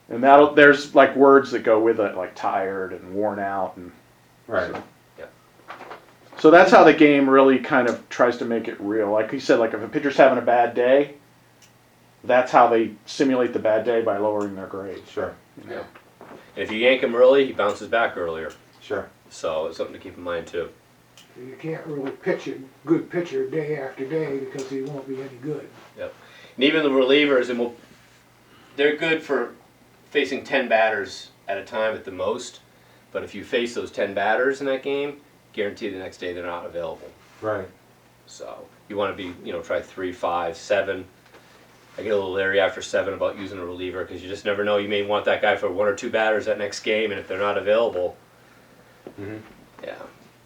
And there's like words that go with it, like tired and worn out, and Right. so that's how the game really kind of tries to make it real. Like you said, like if a pitcher's having a bad day, that's how they simulate the bad day by lowering their grade. Sure. Yeah. And if you yank him early, he bounces back earlier. Sure. So it's something to keep in mind too. You can't really pitch a good pitcher day after day because he won't be any good. And even the relievers, they're good for facing 10 batters at a time at the most. But if you face those 10 batters in that game, guarantee the next day they're not available. Right. So you want to be, try 3, 5, 7. I get a little leery after 7 about using a reliever because you just never know. You may want that guy for 1 or 2 batters that next game, and if they're not available, yeah.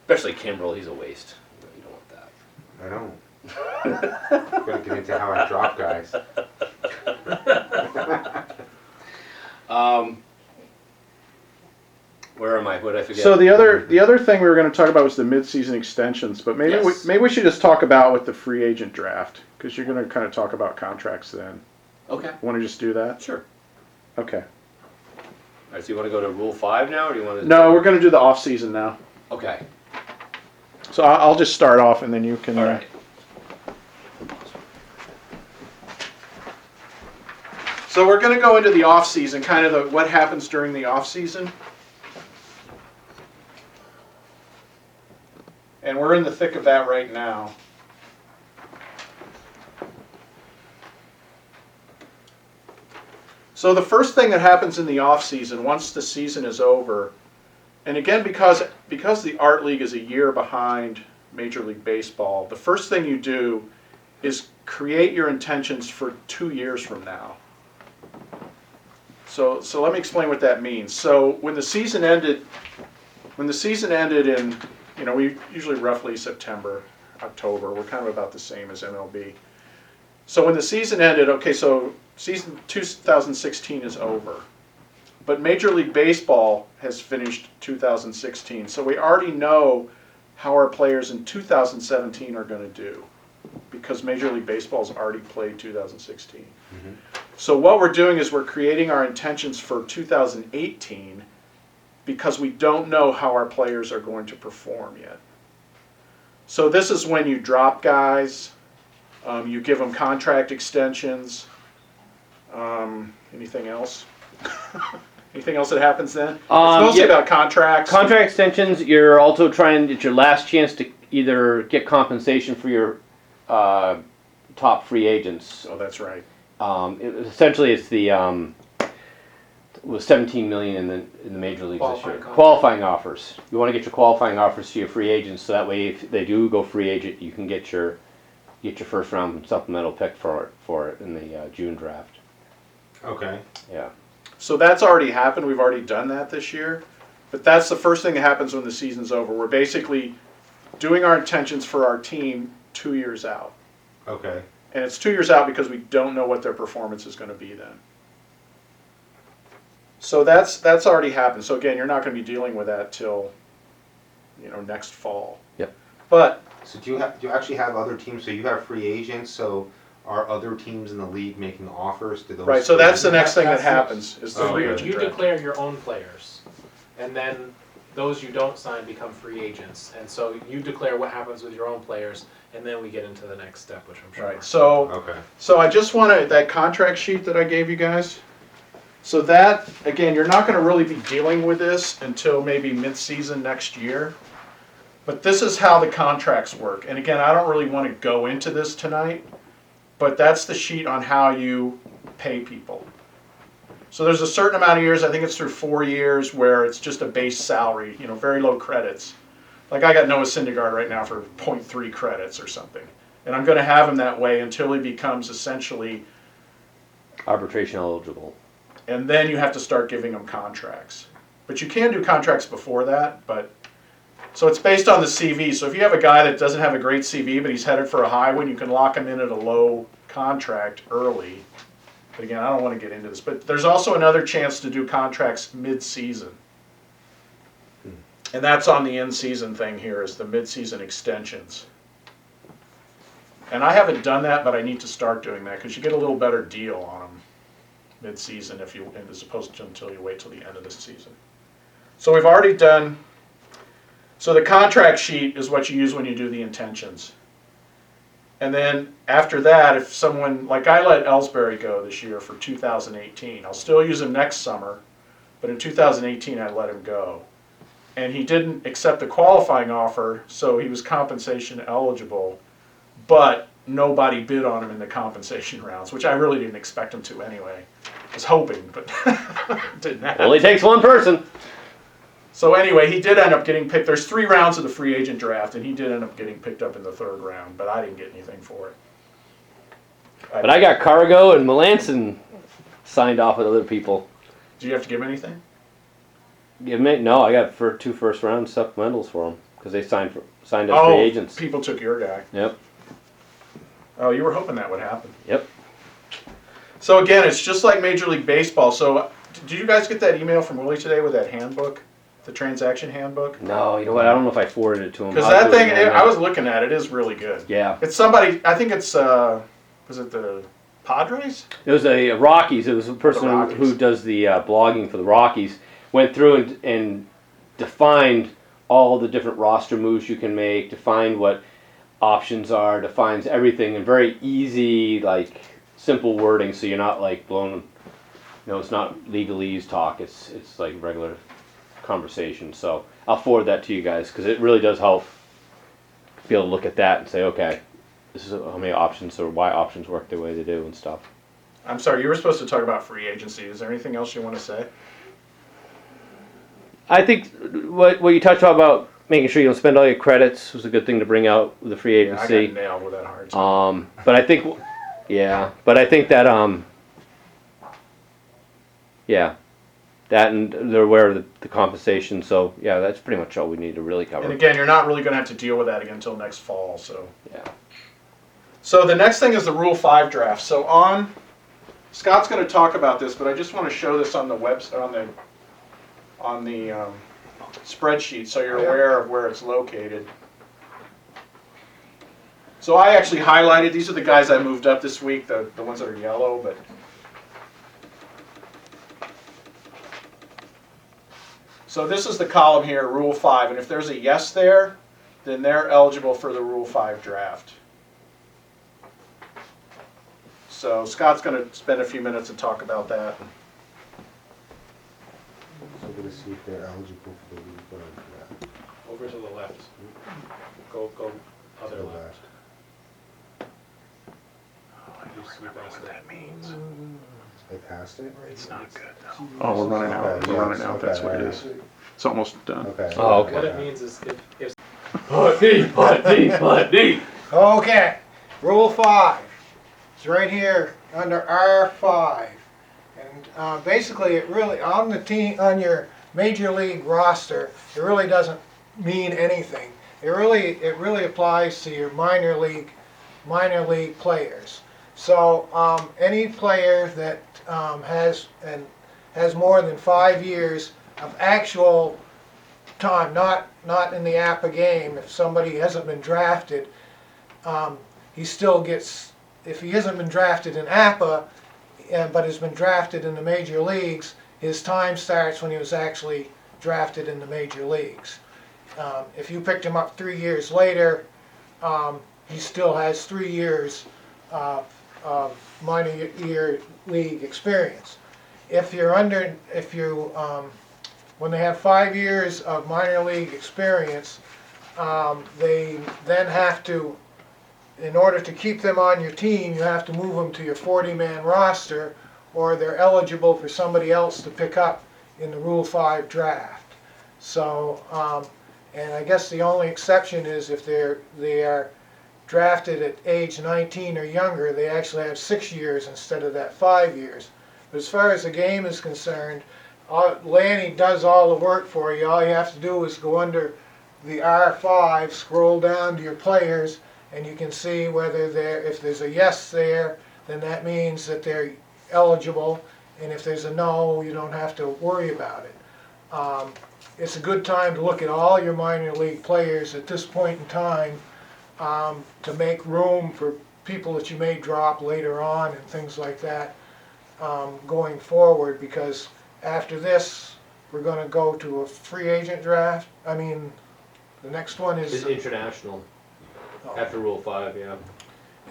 Especially Kimbrel, he's a waste. You don't want that. I don't. Gonna get into how I drop guys. Where am I? What did I forget? So the other thing we were going to talk about was the mid-season extensions, but maybe Yes. maybe we should just talk about with the free agent draft, because you're going to kind of talk about contracts then. Okay. Want to just do that? Sure. Okay. All right, so you want to go to Rule 5 now, or do you want to... No, we're going to do the off season now. Okay. So I'll just start off, and then you can. All right. So we're going to go into the off season, kind of what happens during the off season. we're in the thick of that right now. So the first thing that happens in the off season, once the season is over, and again because the Art League is a year behind Major League Baseball, the first thing you do is create your intentions for 2 years from now. So let me explain what that means. So when the season ended in, we usually roughly September, October, we're kind of about the same as MLB. So when the season ended, okay, so season 2016 is over. But Major League Baseball has finished 2016. So we already know how our players in 2017 are going to do, because Major League Baseball's already played 2016. Mm-hmm. So what we're doing is we're creating our intentions for 2018 because we don't know how our players are going to perform yet. So this is when you drop guys, you give them contract extensions. Anything else? Anything else that happens then? It's mostly about contracts. Contract extensions. You're also trying. It's your last chance to either get compensation for your top free agents. Oh, that's right. Essentially, it's the it was 17 million in the major leagues this year. Qualifying Qualifying offers. You want to get your qualifying offers to your free agents, so that way, if they do go free agent, you can get your first round supplemental pick for it in the June draft. Okay. Yeah. So that's already happened. We've already done that this year. But that's the first thing that happens when the season's over. We're basically doing our intentions for our team 2 years out. Okay. And it's 2 years out because we don't know what their performance is going to be then. So that's already happened. So again, you're not going to be dealing with that till next fall. Yep. But So do you actually have other teams? So you have free agents. So are other teams in the league making offers to those? right, so that's the That- next thing that that's happens is the Oh, free okay. agent You draft. declare your own players, and then those you don't sign become free agents. And so you declare what happens with your own players, and then we get into the next step, which I'm sure. Right. Mark's So gonna Okay. So I just want that contract sheet that I gave you guys. So that, again, you're not going to really be dealing with this until maybe mid-season next year. But this is how the contracts work. And again, I don't really want to go into this tonight, but that's the sheet on how you pay people. So there's a certain amount of years, I think it's through 4 years, where it's just a base salary, very low credits. Like I got Noah Syndergaard right now for 0.3 credits or something. And I'm going to have him that way until he becomes essentially, Arbitration eligible. and then you have to start giving him contracts. But you can do contracts before that, so it's based on the CV. So if you have a guy that doesn't have a great CV, but he's headed for a high one, you can lock him in at a low contract early. But again, I don't want to get into this. But there's also another chance to do contracts mid-season. And that's on the in-season thing here, is the mid-season extensions. And I haven't done that, but I need to start doing that because you get a little better deal on them mid-season as opposed to until you wait till the end of the season. So we've already done. So the contract sheet is what you use when you do the intentions. And then after that, if someone, like I let Ellsbury go this year for 2018. I'll still use him next summer, but in 2018 I let him go. And he didn't accept the qualifying offer, so he was compensation eligible, but nobody bid on him in the compensation rounds, which I really didn't expect him to anyway. I was hoping, but didn't happen. Only takes one person. So anyway, he did end up getting picked. There's 3 rounds of the free agent draft, and he did end up getting picked up in the 3rd round, but I didn't get anything for it. But I got Cargo and Melanson signed off with other people. Do you have to give anything? No, I got 2 first round supplementals for them because they signed as free agents. People took your guy. Yep. Oh, you were hoping that would happen. Yep. So again, it's just like Major League Baseball. So did you guys get that email from Willie today with that handbook, the transaction handbook? No, you know what? I don't know if I forwarded it to him. Because I'll that do it thing, again. I was looking at it. It is really good. Yeah. It's somebody. I think it's. Was it the Padres? It was a Rockies. It was a person Rockies. who does the blogging for the Rockies. Went through and defined all the different roster moves you can make, defined what options are, defines everything in very easy, simple wording, so you're not blown. It's not legalese talk. It's like regular conversation. So I'll forward that to you guys because it really does help be able to look at that and say, okay, this is how many options or why options work the way they do and stuff. I'm sorry, you were supposed to talk about free agency. Is there anything else you want to say? I think what you touched about making sure you don't spend all your credits was a good thing to bring out with the free Yeah, I agency. got nailed with that hard. But I think, yeah, but I think that, yeah, that and they're aware of the compensation. So yeah, that's pretty much all we need to really cover. And again, you're not really going to have to deal with that again until next fall. So Yeah. So the next thing is the Rule 5 draft. So Scott's going to talk about this, but I just want to show this on the website, on the spreadsheet, so you're aware of where it's located. So I actually highlighted, these are the guys I moved up this week, the ones that are yellow, but so this is the column here, Rule 5, and if there's a yes there, then they're eligible for the Rule 5 draft. So Scott's going to spend a few minutes to talk about that. So we're gonna see if they're eligible for the Rule 5 draft. Over to the left. Go other To the left. You sweep past that. means. They passed it? It's not good though. Oh, we're running out. Okay, We're running yes, out. That's okay, what it alright. is. It's almost done. Okay. Oh, okay. What it means is if Okay, Rule 5. It's right here under R5. And basically it really, on the team, on your major league roster, it really doesn't mean anything. It really applies to your minor league players. So any player that has more than 5 years of actual time, not in the APA game. If somebody hasn't been drafted, he still gets. If he hasn't been drafted in APA, but has been drafted in the major leagues, his time starts when he was actually drafted in the major leagues. If you picked him up 3 years later, he still has 3 years of minor year league experience. When they have 5 years of minor league experience, they then have to, in order to keep them on your team, you have to move them to your 40-man roster, or they're eligible for somebody else to pick up in the Rule 5 draft. So, and I guess the only exception is if they are drafted at age 19 or younger, they actually have 6 years instead of that 5 years. But as far as the game is concerned, Lanny does all the work for you. All you have to do is go under the R5, scroll down to your players, and you can see whether if there's a yes there, then that means that they're eligible, and if there's a no, you don't have to worry about it. It's a good time to look at all your minor league players at this point in time to make room for people that you may drop later on and things like that going forward, because after this we're going to go to a free agent draft. I mean, the next one is It's international after Rule 5, yeah.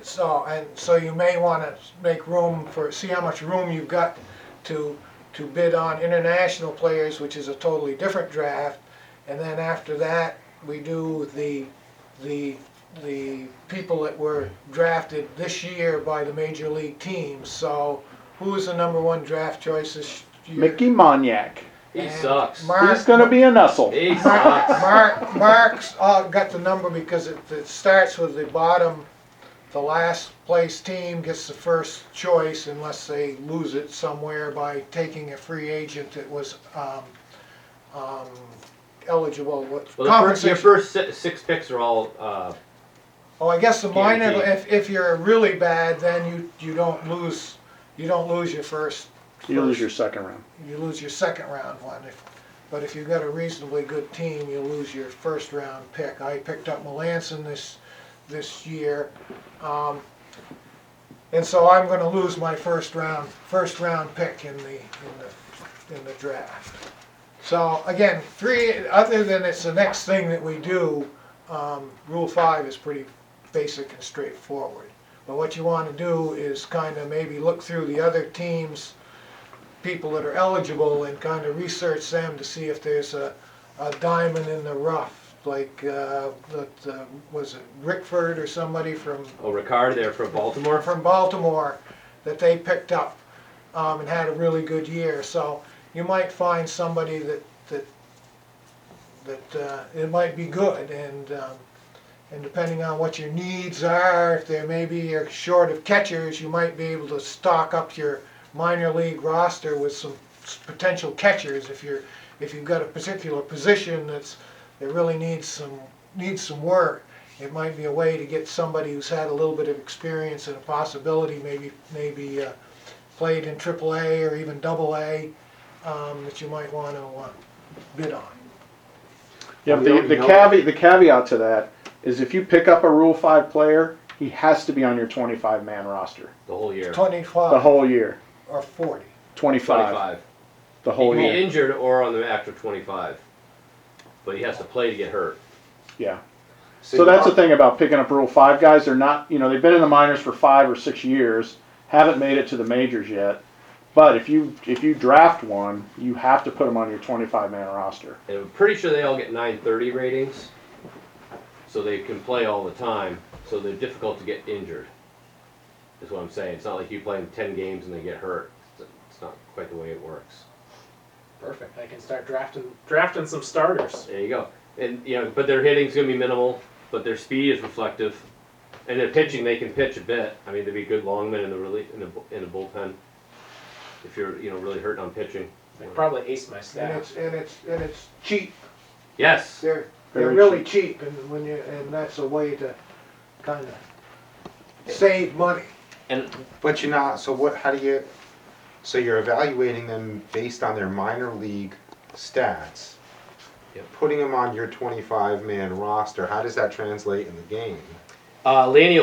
so you may want to make room for, see how much room you've got to bid on international players, which is a totally different draft. And then after that we do the people that were drafted this year by the major league teams. So who is the #1 draft choice this year? Mickey Moniak. He And sucks. He's going to be a nussle. He sucks. Mark's got the number because it starts with the bottom. The last place team gets the first choice unless they lose it somewhere by taking a free agent that was eligible. Well, your first 6 picks are all Oh, I guess the minor. Guaranteed. If you're really bad, then you don't lose your first. You lose your second round. You lose your second round one. But if you've got a reasonably good team, you lose your first round pick. I picked up Melanson this year, and so I'm going to lose my first round pick in the draft. So again, other than it's the next thing that we do, Rule 5 is pretty basic and straightforward. But what you want to do is kind of maybe look through the other teams, people that are eligible, and kind of research them to see if there's a diamond in the rough like, was it Rickford or somebody from Oh, Ricard there from Baltimore. Baltimore that they picked up and had a really good year. So you might find somebody that it might be good, and depending on what your needs are, if there maybe you're short of catchers, you might be able to stock up your minor league roster with some potential catchers. If you've got a particular position that really needs some work, it might be a way to get somebody who's had a little bit of experience and a possibility, maybe played in AAA or even AA, that you might want to bid on. Yeah, Well, the caveat to that is if you pick up a Rule 5 player, he has to be on your 25-man roster The whole year. 25 the whole year. or 40. 25, 25. the He whole can be year. injured or on the after 25, but he has to play to get hurt. Yeah. So So that's the you- thing about picking up Rule 5 guys. They're not, they've been in the minors for 5 or 6 years, haven't made it to the majors yet. But if you draft one, you have to put them on your 25-man roster. And I'm pretty sure they all get 930 ratings, so they can play all the time. So they're difficult to get injured. Is what I'm saying. It's not like you play 10 games and they get hurt. It's not quite the way it works. Perfect. I can start drafting some starters. There you go. And but their hitting's gonna be minimal, but their speed is reflective, and their pitching they can pitch a bit. I mean, they'd be good longmen in the bullpen if you're really hurting on pitching. I could probably ace my And staff. it's cheap. Yes. They're Very really cheap, and that's a way to kind of save money. And But you're not, so you're evaluating them based on their minor league stats. Yep. Putting them on your 25-man roster, how does that translate in the game? Laney,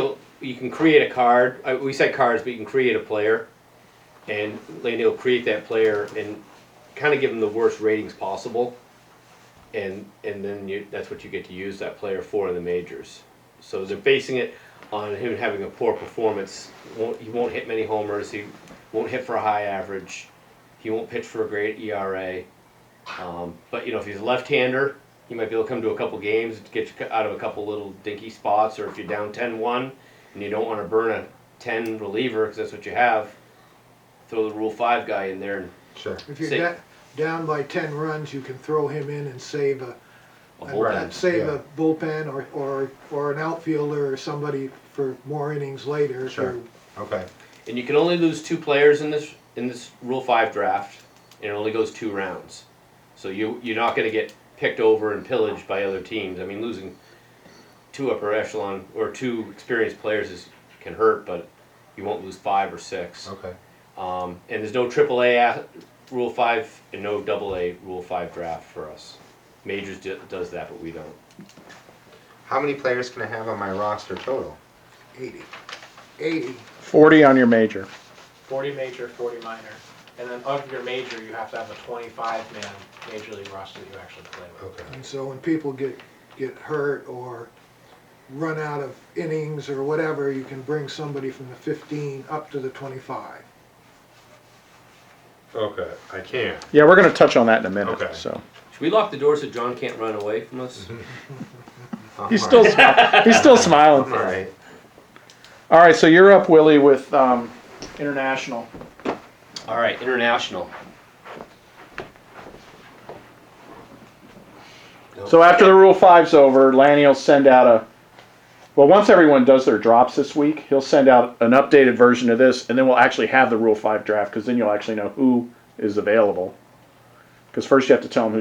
you can create a card. We said cards, but you can create a player, and Laney will create that player and kind of give them the worst ratings possible, and then that's what you get to use that player for in the majors. So they're basing it on him having a poor performance. He won't hit many homers. He won't hit for a high average. He won't pitch for a great ERA. But if he's a left-hander, he might be able to come to a couple games to get you out of a couple little dinky spots. Or if you're down 10-1 and you don't want to burn a 10 reliever because that's what you have, throw the Rule 5 guy in there and Sure. If you're Say- down by 10 runs, you can throw him in and save a bullpen. a bullpen or an outfielder or somebody for more innings later. Sure. Okay. And you can only lose 2 players in this Rule 5 draft, and it only goes 2 rounds. So you're not going to get picked over and pillaged by other teams. I mean, losing 2 upper echelon or 2 experienced players can hurt, but you won't lose 5 or 6. Okay. And there's no AAA Rule 5 and no AA Rule 5 draft for us. Majors does that, but we don't. How many players can I have on my roster total? 80. 40 on your major. 40 major, 40 minor. And then of your major, you have to have a 25-man major league roster that you actually play with. Okay. And so when people get hurt or run out of innings or whatever, you can bring somebody from the 15 up to the 25. Okay, I can. Yeah, we're going to touch on that in a minute. Okay. So Should we lock the door so John can't run away from us? he's still he's still smiling. All right. All right, so you're up, Willie, with international. All right, international. So after the Rule 5's over, Lanny will send out once everyone does their drops this week, he'll send out an updated version of this, and then we'll actually have the Rule 5 draft, because then you'll actually know who is available. Because first you have to tell him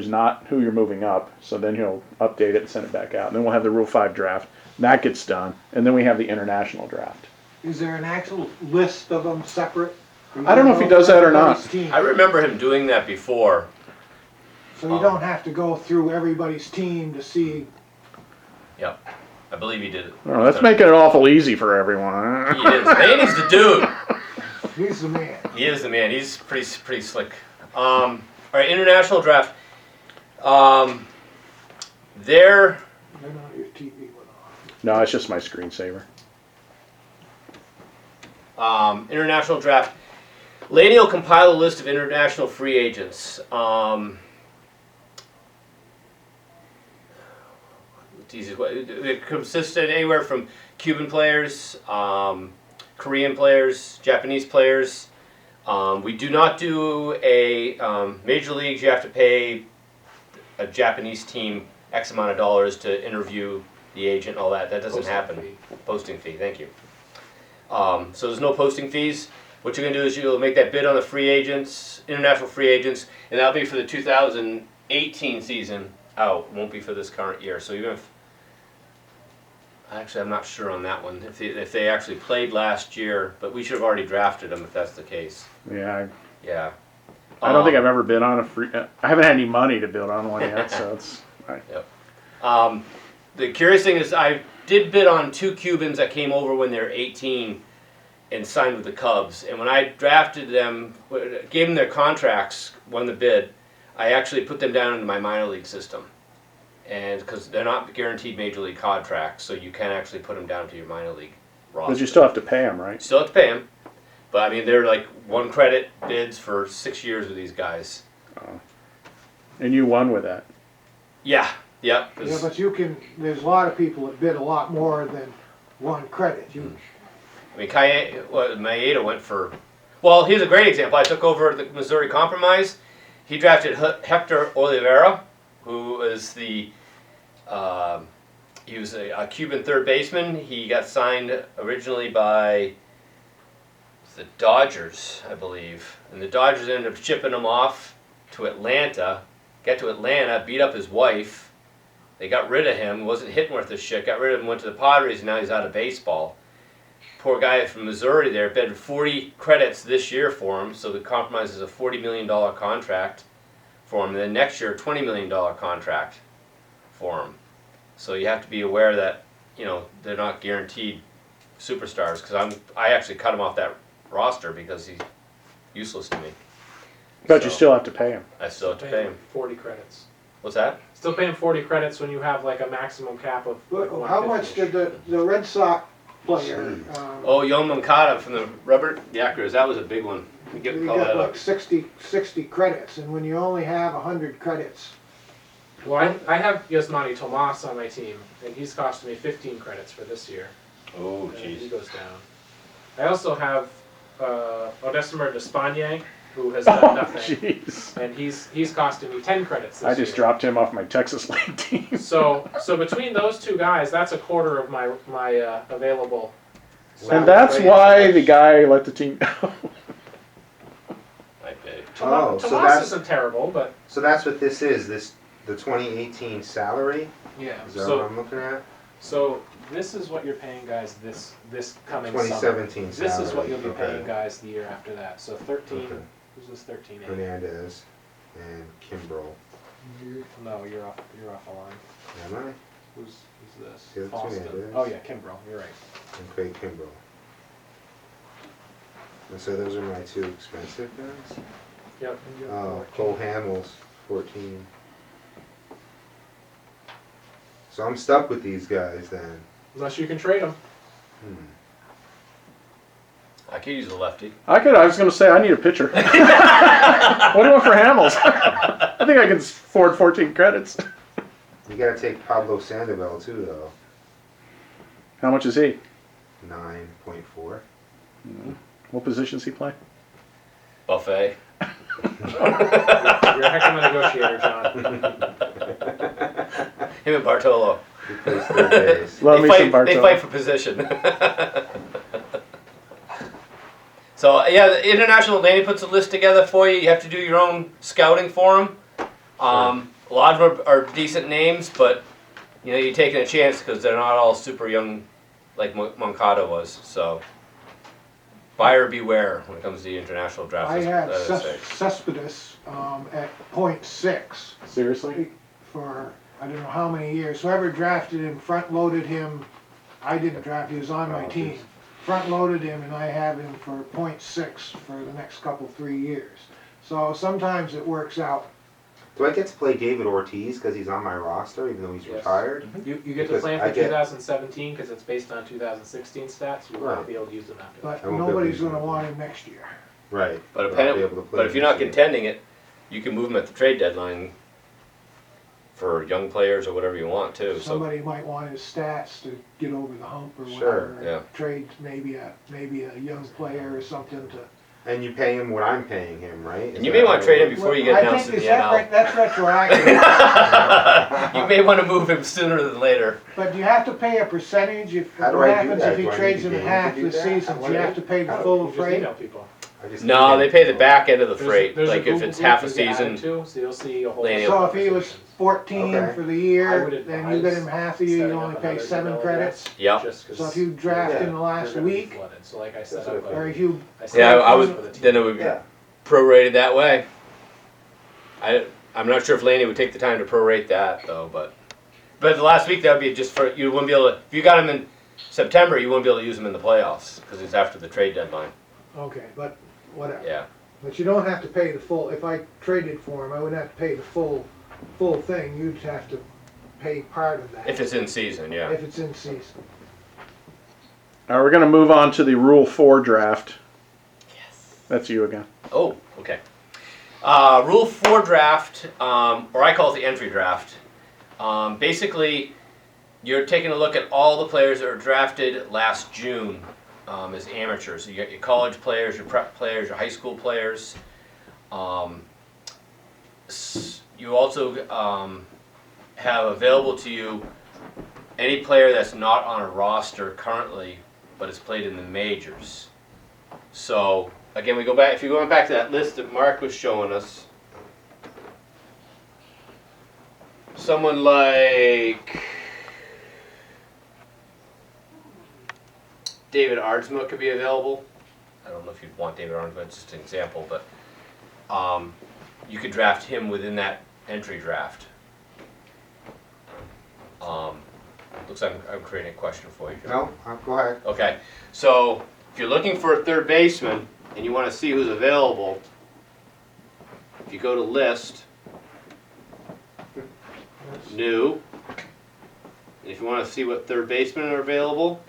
who you're moving up, so then he'll update it and send it back out. And then we'll have the Rule 5 draft, and that gets done, and then we have the international draft. Is there an actual list of them separate? I don't know if he does that or not. Everybody's team? I remember him doing that before. So you don't have to go through everybody's team to see. Yep, I believe he did it. Oh, that's making it awful easy for everyone. He is. Laney's the dude. He's the man. He is the man. He's pretty slick. All right, international draft. There. I know your TV went off. No, it's just my screensaver. International draft. Laney will compile a list of international free agents. the easiest way. It consisted anywhere from Cuban players, Korean players, Japanese players. We do not do a major leagues. You have to pay a Japanese team X amount of dollars to interview the agent, all that. That doesn't Posting happen. fee. Posting fee, thank you. So there's no posting fees. What you're gonna do is you'll make that bid on the free agents, international free agents, and that'll be for the 2018 season out. Won't be for this current year. So even if, actually I'm not sure on that one, if they actually played last year, but we should have already drafted them if that's the case. Yeah, Yeah. I don't think I've ever bid on a free. I haven't had any money to bid on one yet, so it's. The curious thing is I did bid on 2 Cubans that came over when they were 18 and signed with the Cubs. And when I drafted them, gave them their contracts, won the bid, I actually put them down into my minor league system. And because they're not guaranteed major league contracts, so you can actually put them down to your minor league roster. But you still have to pay them, right? Still have to pay them. But I mean, they're like 1 credit bids for 6 years with these guys. And you won with that. Yeah, yeah. 'Cause- Yeah, but you can, there's a lot of people that bid a lot more than 1 credit. You, I mean, Maeda went for. Well, here's a great example. I took over the Missouri Compromise. He drafted Hector Oliveira, who is the. He was a Cuban third baseman. He got signed originally by the Dodgers, I believe, and the Dodgers ended up shipping him off to Atlanta. Got to Atlanta, beat up his wife. They got rid of him. Wasn't hitting worth a shit. Got rid of him. Went to the Padres, and now he's out of baseball. Poor guy from Missouri there bid 40 credits this year for him, so the compromise is a $40 million contract for him. And then next year, a $20 million contract for him. So you have to be aware that, you know, they're not guaranteed superstars, because I actually cut him off that roster because he's useless to me. But So, you still have to pay them. I still have to pay him. 40 credits. What's that? Still paying 40 credits when you have like a maximum cap of. Like how much 150. did the Red Sox player, Oh, Yoan Moncada from the Rubber Yackers. That was a big one. We you call got that like up. 60 credits, and when you only have 100 credits, Well, I have Yasmani Tomas on my team, and he's costing me 15 credits for this year. Oh, And he jeez. goes down. I also have Odesimer Despaigne, who has done nothing, Jeez. and he's costing me 10 credits this I just year. dropped him off my Texas League team. So between those 2 guys, that's a quarter of my available. And that's why the guy let the team go. I pay. Oh, Tomas so that's- isn't terrible, but So that's what this is, the 2018 salary? yeah. Is that what I'm looking at? So this is what you're paying guys this coming summer. 2017 salary. This is what you'll be okay. paying guys the year after that. So 13. Okay. Who's this 13? Hernandez and Kimbrel. No, you're off a line. Am I? Who's this? The other two Foston. Hernandez. Oh yeah, Kimbrel. You're right. And Craig Kimbrel. And so those are my 2 expensive guys? Yep. Oh, Cole Hamels, 14. So I'm stuck with these guys then. Unless you can trade them. Hmm. I could use a lefty. I was going to say, I need a pitcher. What do you want for Hamels? I think I can afford 14 credits. You gotta take Pablo Sandoval too, though. How much is he? 9.4. What positions he play? Buffet. You're a heck of a negotiator, John. Him and Bartolo. He plays third base. Love me some They Bartolo. fight for position. So yeah, the International Laney puts a list together for you. You have to do your own scouting for them. A lot of them are decent names, but you know you're taking a chance because they're not all super young, like Moncada was. So buyer beware when it comes to the international draft. I had That is safe. Cespedes at .6 Seriously? for I don't know how many years. Whoever drafted him front-loaded him. I didn't draft, he was on my team. Front-loaded him, and I have him for .6 for the next 3 years. So sometimes it works out. Do I get to play David Ortiz because he's on my roster even though he's Yes. retired? You get to Because plan I for get- 2017 because it's based on 2016 stats. You will Right. not be able to use them after that. But I won't be able to nobody's use gonna him. want him next year. Right. But, I'll be able to play but if you're not this year. contending it, you can move them at the trade deadline. for young players or whatever you want too. So Somebody might want his stats to get over the hump or Sure, whatever. yeah. Trade maybe a young player or something to. And you pay him what I'm paying him, right? Is and you that may want how to trade it him works? before you get I announced think in the is that NL. that's retroactive. You may want to move him sooner than later. But do you have to pay a percentage if, How do what I do happens that? if he Do I trades need in the game half to do the that? season? Do you have to pay the How do- full You just freight? email people. I just No, need they pay the info. back end of the There's freight. there's a Like if Google it's group half a you get added season. to, so you'll see a whole Laney bunch of So if he was conversations. 14 Okay. for the I year, would then advise you get him half the year, you setting only up pay another 7 email credits. Yep. Just 'cause So if you draft Yeah. in the last you're gonna be week, flooded. So like I set That's up what or a, if you, I set Yeah, up I was. for the team. Then it would be Yeah. prorated that way. I'm not sure if Laney would take the time to prorate that though, but the last week that would be just for you wouldn't be able to. If you got him in September, you wouldn't be able to use him in the playoffs because it's after the trade deadline. okay, but whatever. Yeah. But you don't have to pay the full, if I traded for him, I wouldn't have to pay the full thing, you'd have to pay part of that. If it's in season, yeah. If it's in season. Now we're gonna move on to the Rule 4 draft. Yes. That's you again. Oh, okay. Rule 4 draft, or I call it the entry draft. Basically, you're taking a look at all the players that were drafted last June as amateurs. So you got your college players, your prep players, your high school players. You also have available to you any player that's not on a roster currently, but has played in the majors. So again, we go back. If you're going back to that list that Mark was showing us, someone like David Ardsma could be available. I don't know if you'd want David Ardsma, it's just an example, but you could draft him within that entry draft. Looks like I'm creating a question for you, Joe. No, go ahead. Okay, so if you're looking for a third baseman and you want to see who's available, if you go to list, new, and if you want to see what third basemen are available,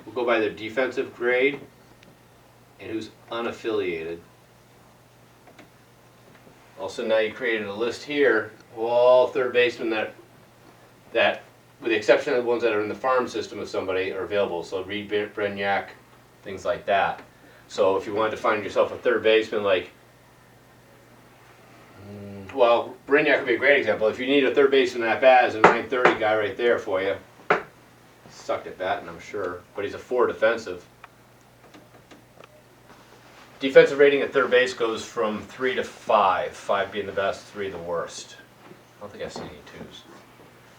we'll go by their defensive grade and who's unaffiliated. Also, now you created a list here of all third basemen that with the exception of the ones that are in the farm system of somebody, are available. So Reed Brignac, things like that. So if you wanted to find yourself a third baseman like, well, Brignac would be a great example. If you need a third baseman at bat, is a 930 guy right there for you. Sucked at batting, I'm sure, but he's a 4 defensive. Defensive rating at third base goes from 3 to 5, 5 being the best, 3 the worst. I don't think I've seen any 2s.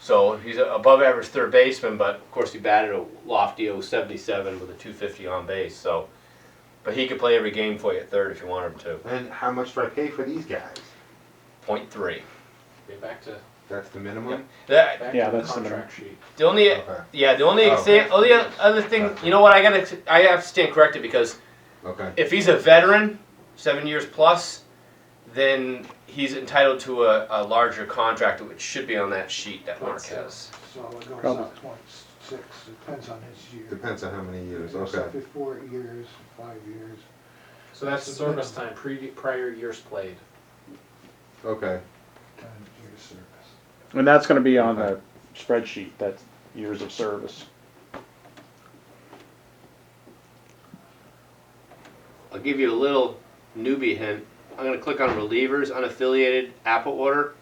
So he's an above average third baseman, but of course he batted a lofty 077 with a 250 on base. So, but he could play every game for you at third if you wanted him to. And how much do I pay for these guys? 0.3. Get back to That's the minimum? That, Yeah, the that's the contract sheet. the only Okay. yeah the only Oh, exam, okay. only other thing, you know what, I have to stand corrected because Okay. if he's a veteran, 7 years plus, then he's entitled to a larger contract, which should be on that sheet that Mark has. So it goes Probably. up 0.6, depends on his year. Depends on how many years, Goes okay. up to 4 years, 5 years. So that's service time, prior years played. Okay. 10 years service. And that's gonna be on the spreadsheet, that's years of service. I'll give you a little newbie hint. I'm going to click on relievers, unaffiliated, Apple order.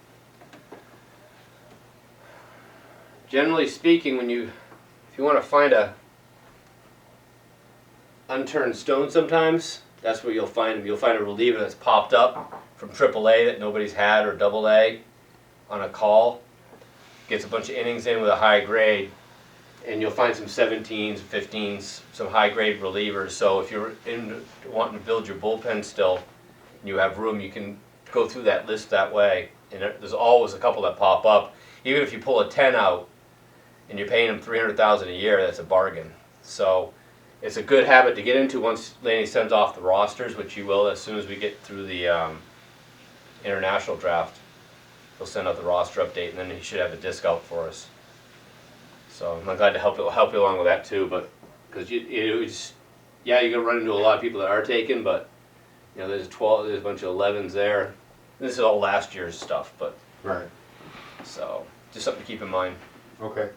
Generally speaking, if you want to find a unturned stone sometimes, that's where you'll find them. You'll find a reliever that's popped up from AAA that nobody's had or AA on a call. Gets a bunch of innings in with a high grade. And you'll find some 17s, 15s, some high grade relievers. So if you're wanting to build your bullpen still, and you have room, you can go through that list that way. And there's always a couple that pop up. Even if you pull a 10 out and you're paying them $300,000 a year, that's a bargain. So it's a good habit to get into once Laney sends off the rosters, which he will as soon as we get through the international draft. He'll send out the roster update, and then he should have a disc out for us. So I'm glad to help you along with that too. But because you're gonna run into a lot of people that are taken, but there's a bunch of 11s there. This is all last year's stuff, but Right. so just something to keep in mind. Okay.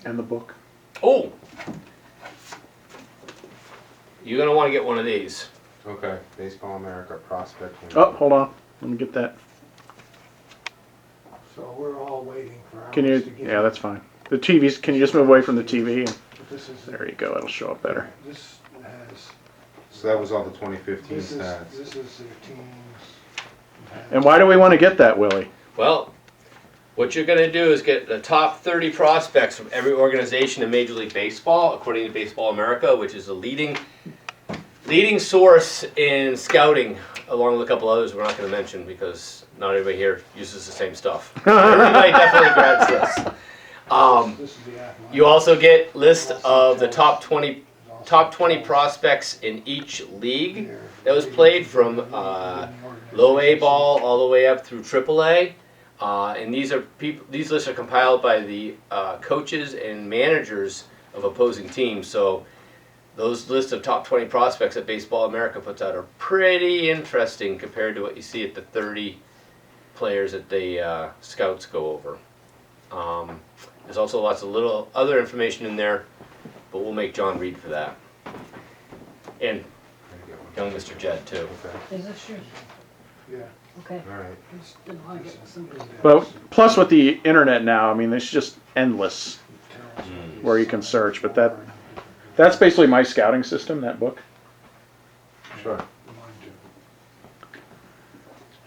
And the book. Oh, you're gonna want to get one of these. Okay. Baseball America prospect. Oh, hold on. Let me get that. So we're all waiting for ours Can you? to get. Yeah, that's fine. The TV's. Can you just move away from the TV? This is. There you go. It'll show up better. This has. So that was all the 2015 This is stats. their teams. And why do we want to get that, Willie? Well, what you're gonna do is get the top 30 prospects from every organization in Major League Baseball, according to Baseball America, which is the leading source in scouting, along with a couple others we're not going to mention because not everybody here uses the same stuff. Everybody definitely grabs this. This is the athletic. You also get list of the top 20 prospects in each league that was played from low A ball all the way up through Triple A. And these lists are compiled by the coaches and managers of opposing teams. So those lists of top 20 prospects that Baseball America puts out are pretty interesting compared to what you see at the 30 players that the scouts go over. There's also lots of little other information in there, but we'll make John read for that. And young Mr. Jed too. Okay. Is this yours? Yeah. Okay. All right. Just didn't want to get somebody. But plus with the internet now, I mean, it's just endless where you can search. But that's basically my scouting system. That book. Sure.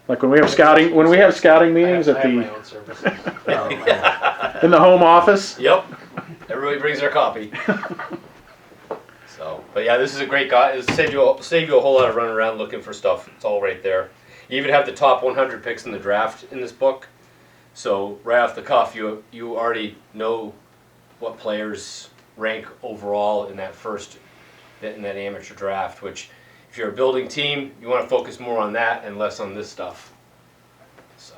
Like when we have scouting meetings at I have my the own service. in the home office. Yep. Everybody brings their copy. So, but yeah, this is a great guide. It'll save you a whole lot of running around looking for stuff. It's all right there. You even have the top 100 picks in the draft in this book. So right off the cuff, you already know what players rank overall in that amateur draft. Which, if you're a building team, you want to focus more on that and less on this stuff. So.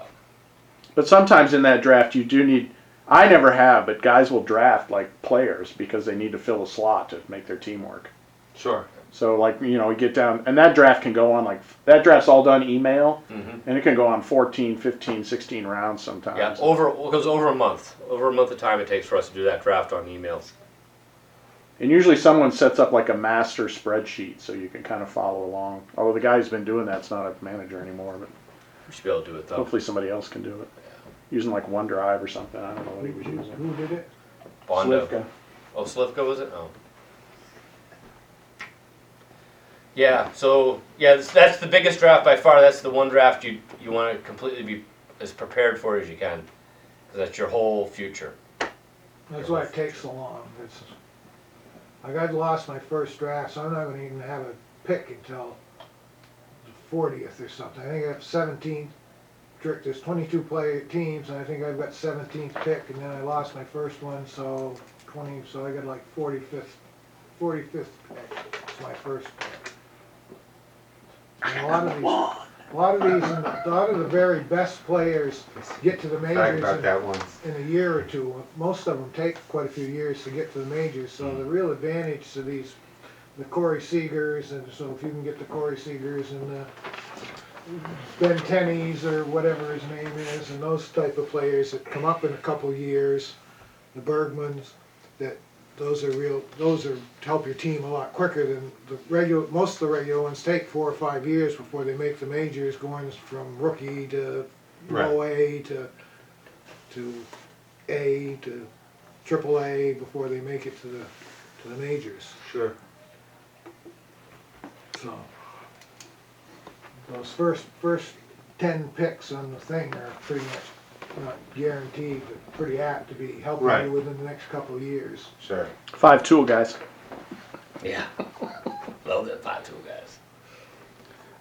But sometimes in that draft, you do need. I never have, but guys will draft like players because they need to fill a slot to make their team work. Sure. So like, you know, we get down, and that draft can go on that draft's all done email, and it can go on 14, 15, 16 rounds sometimes. Yeah, it goes over a month. Over a month of time it takes for us to do that draft on emails. And usually someone sets up like a master spreadsheet so you can kind of follow along. Although the guy who's been doing that's not a manager anymore, but We should be able to do it though. hopefully somebody else can do it. Using like OneDrive or something. I don't know what he was using. Who did it? Bondo. Slivka. Oh, Slivka was it? Oh. Yeah, so, yeah, that's the biggest draft by far. That's the one draft you want to completely be as prepared for as you can. Because that's your whole future. That's why it takes so long. I lost my first draft, so I'm not going to even have a pick until the 40th or something. I think I have 17. There's 22 player teams, and I think I've got 17th pick, and then I lost my first one, so 20. So I got like 45th pick. It's my first pick. And a lot of the very best players get to the Talk majors about that once. in a year or two. Most of them take quite a few years to get to the majors. So the real advantage to the Corey Seagers, and so if you can get the Corey Seagers and the Ben Tenney's or whatever his name is, and those type of players that come up in a couple years, the Bergmans, those are to help your team a lot quicker than the regular. Most of the regular ones take 4 or 5 years before they make the majors, going from rookie to low A to A to Triple A before they make it to the majors. Sure. So those first 10 picks on the thing are pretty much not guaranteed, but pretty apt to be helping Right. you within the next couple of years. Sure. 5 tool guys. Yeah. Love that 5-tool guys.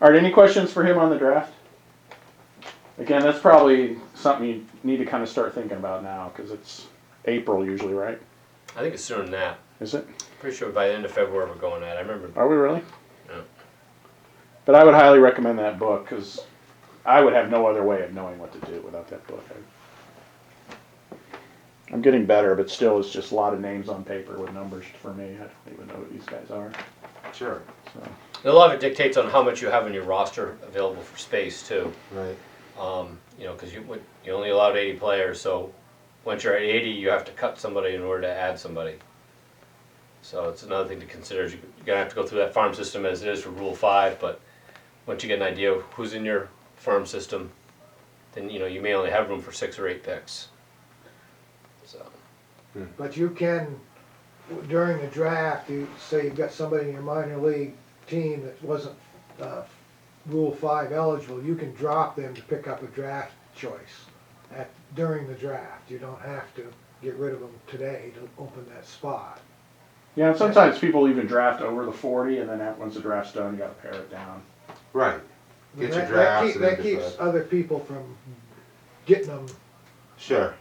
All right, any questions for him on the draft? Again, that's probably something you need to kind of start thinking about now because it's April usually, right? I think it's sooner than that. Is it? Pretty sure by the end of February we're going at. I remember. Are we really? Yeah. But I would highly recommend that book because I would have no other way of knowing what to do without that book. I'm getting better, but still it's just a lot of names on paper with numbers for me. I don't even know who these guys are. Sure. And a lot of it dictates on how much you have in your roster available for space too. Right. You know, because you're only allowed 80 players, so once you're at 80, you have to cut somebody in order to add somebody. So it's another thing to consider. You're gonna have to go through that farm system as it is for Rule 5, but once you get an idea of who's in your farm system, then you know you may only have room for 6 or 8 picks. So But you can, during the draft, you say you've got somebody in your minor league team that wasn't Rule 5 eligible, you can drop them to pick up a draft choice during the draft. You don't have to get rid of them today to open that spot. Yeah, and sometimes people even draft over the 40, and then once the draft's done, you got to pare it down. Right. Get your That- drafts and That then keeps decide. other people from getting them. Sure.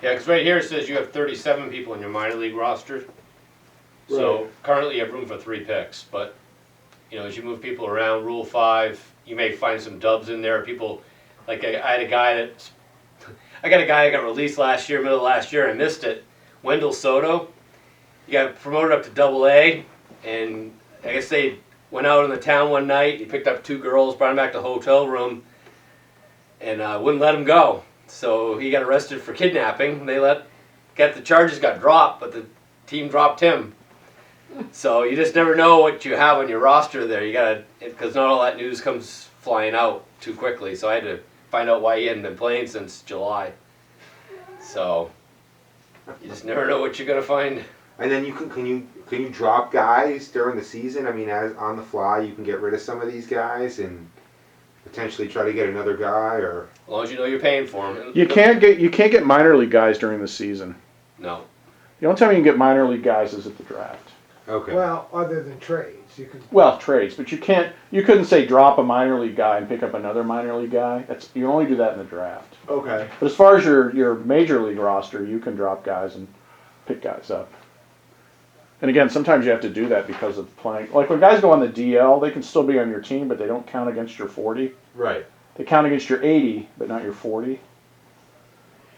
yeah, because right here it says you have 37 people in your minor league roster. So currently you have room for 3 picks, but you know as you move people around, Rule 5, you may find some dubs in there. People like I had a guy that I got a guy that got released last year, middle of last year. I missed it. Wendell Soto. He got promoted up to Double-A, and I guess they went out in the town one night. He picked up 2 girls, brought them back to the hotel room, and wouldn't let him go. So he got arrested for kidnapping. The charges got dropped, but the team dropped him. So you just never know what you have on your roster there. You gotta, because not all that news comes flying out too quickly. So I had to find out why he hadn't been playing since July. So you just never know what you're gonna find. And then can you drop guys during the season? I mean, as on the fly, you can get rid of some of these guys and potentially try to get another guy, or As long as you know you're paying for them. You can't get minor league guys during the season. No. The only time you can get minor league guys is at the draft. okay. Well, other than trades, you can. Well, trades, but you couldn't say drop a minor league guy and pick up another minor league guy. You only do that in the draft. Okay. But as far as your major league roster, you can drop guys and pick guys up. And again, sometimes you have to do that because of playing. Like when guys go on the DL, they can still be on your team, but they don't count against your 40. Right. They count against your 80, but not your 40.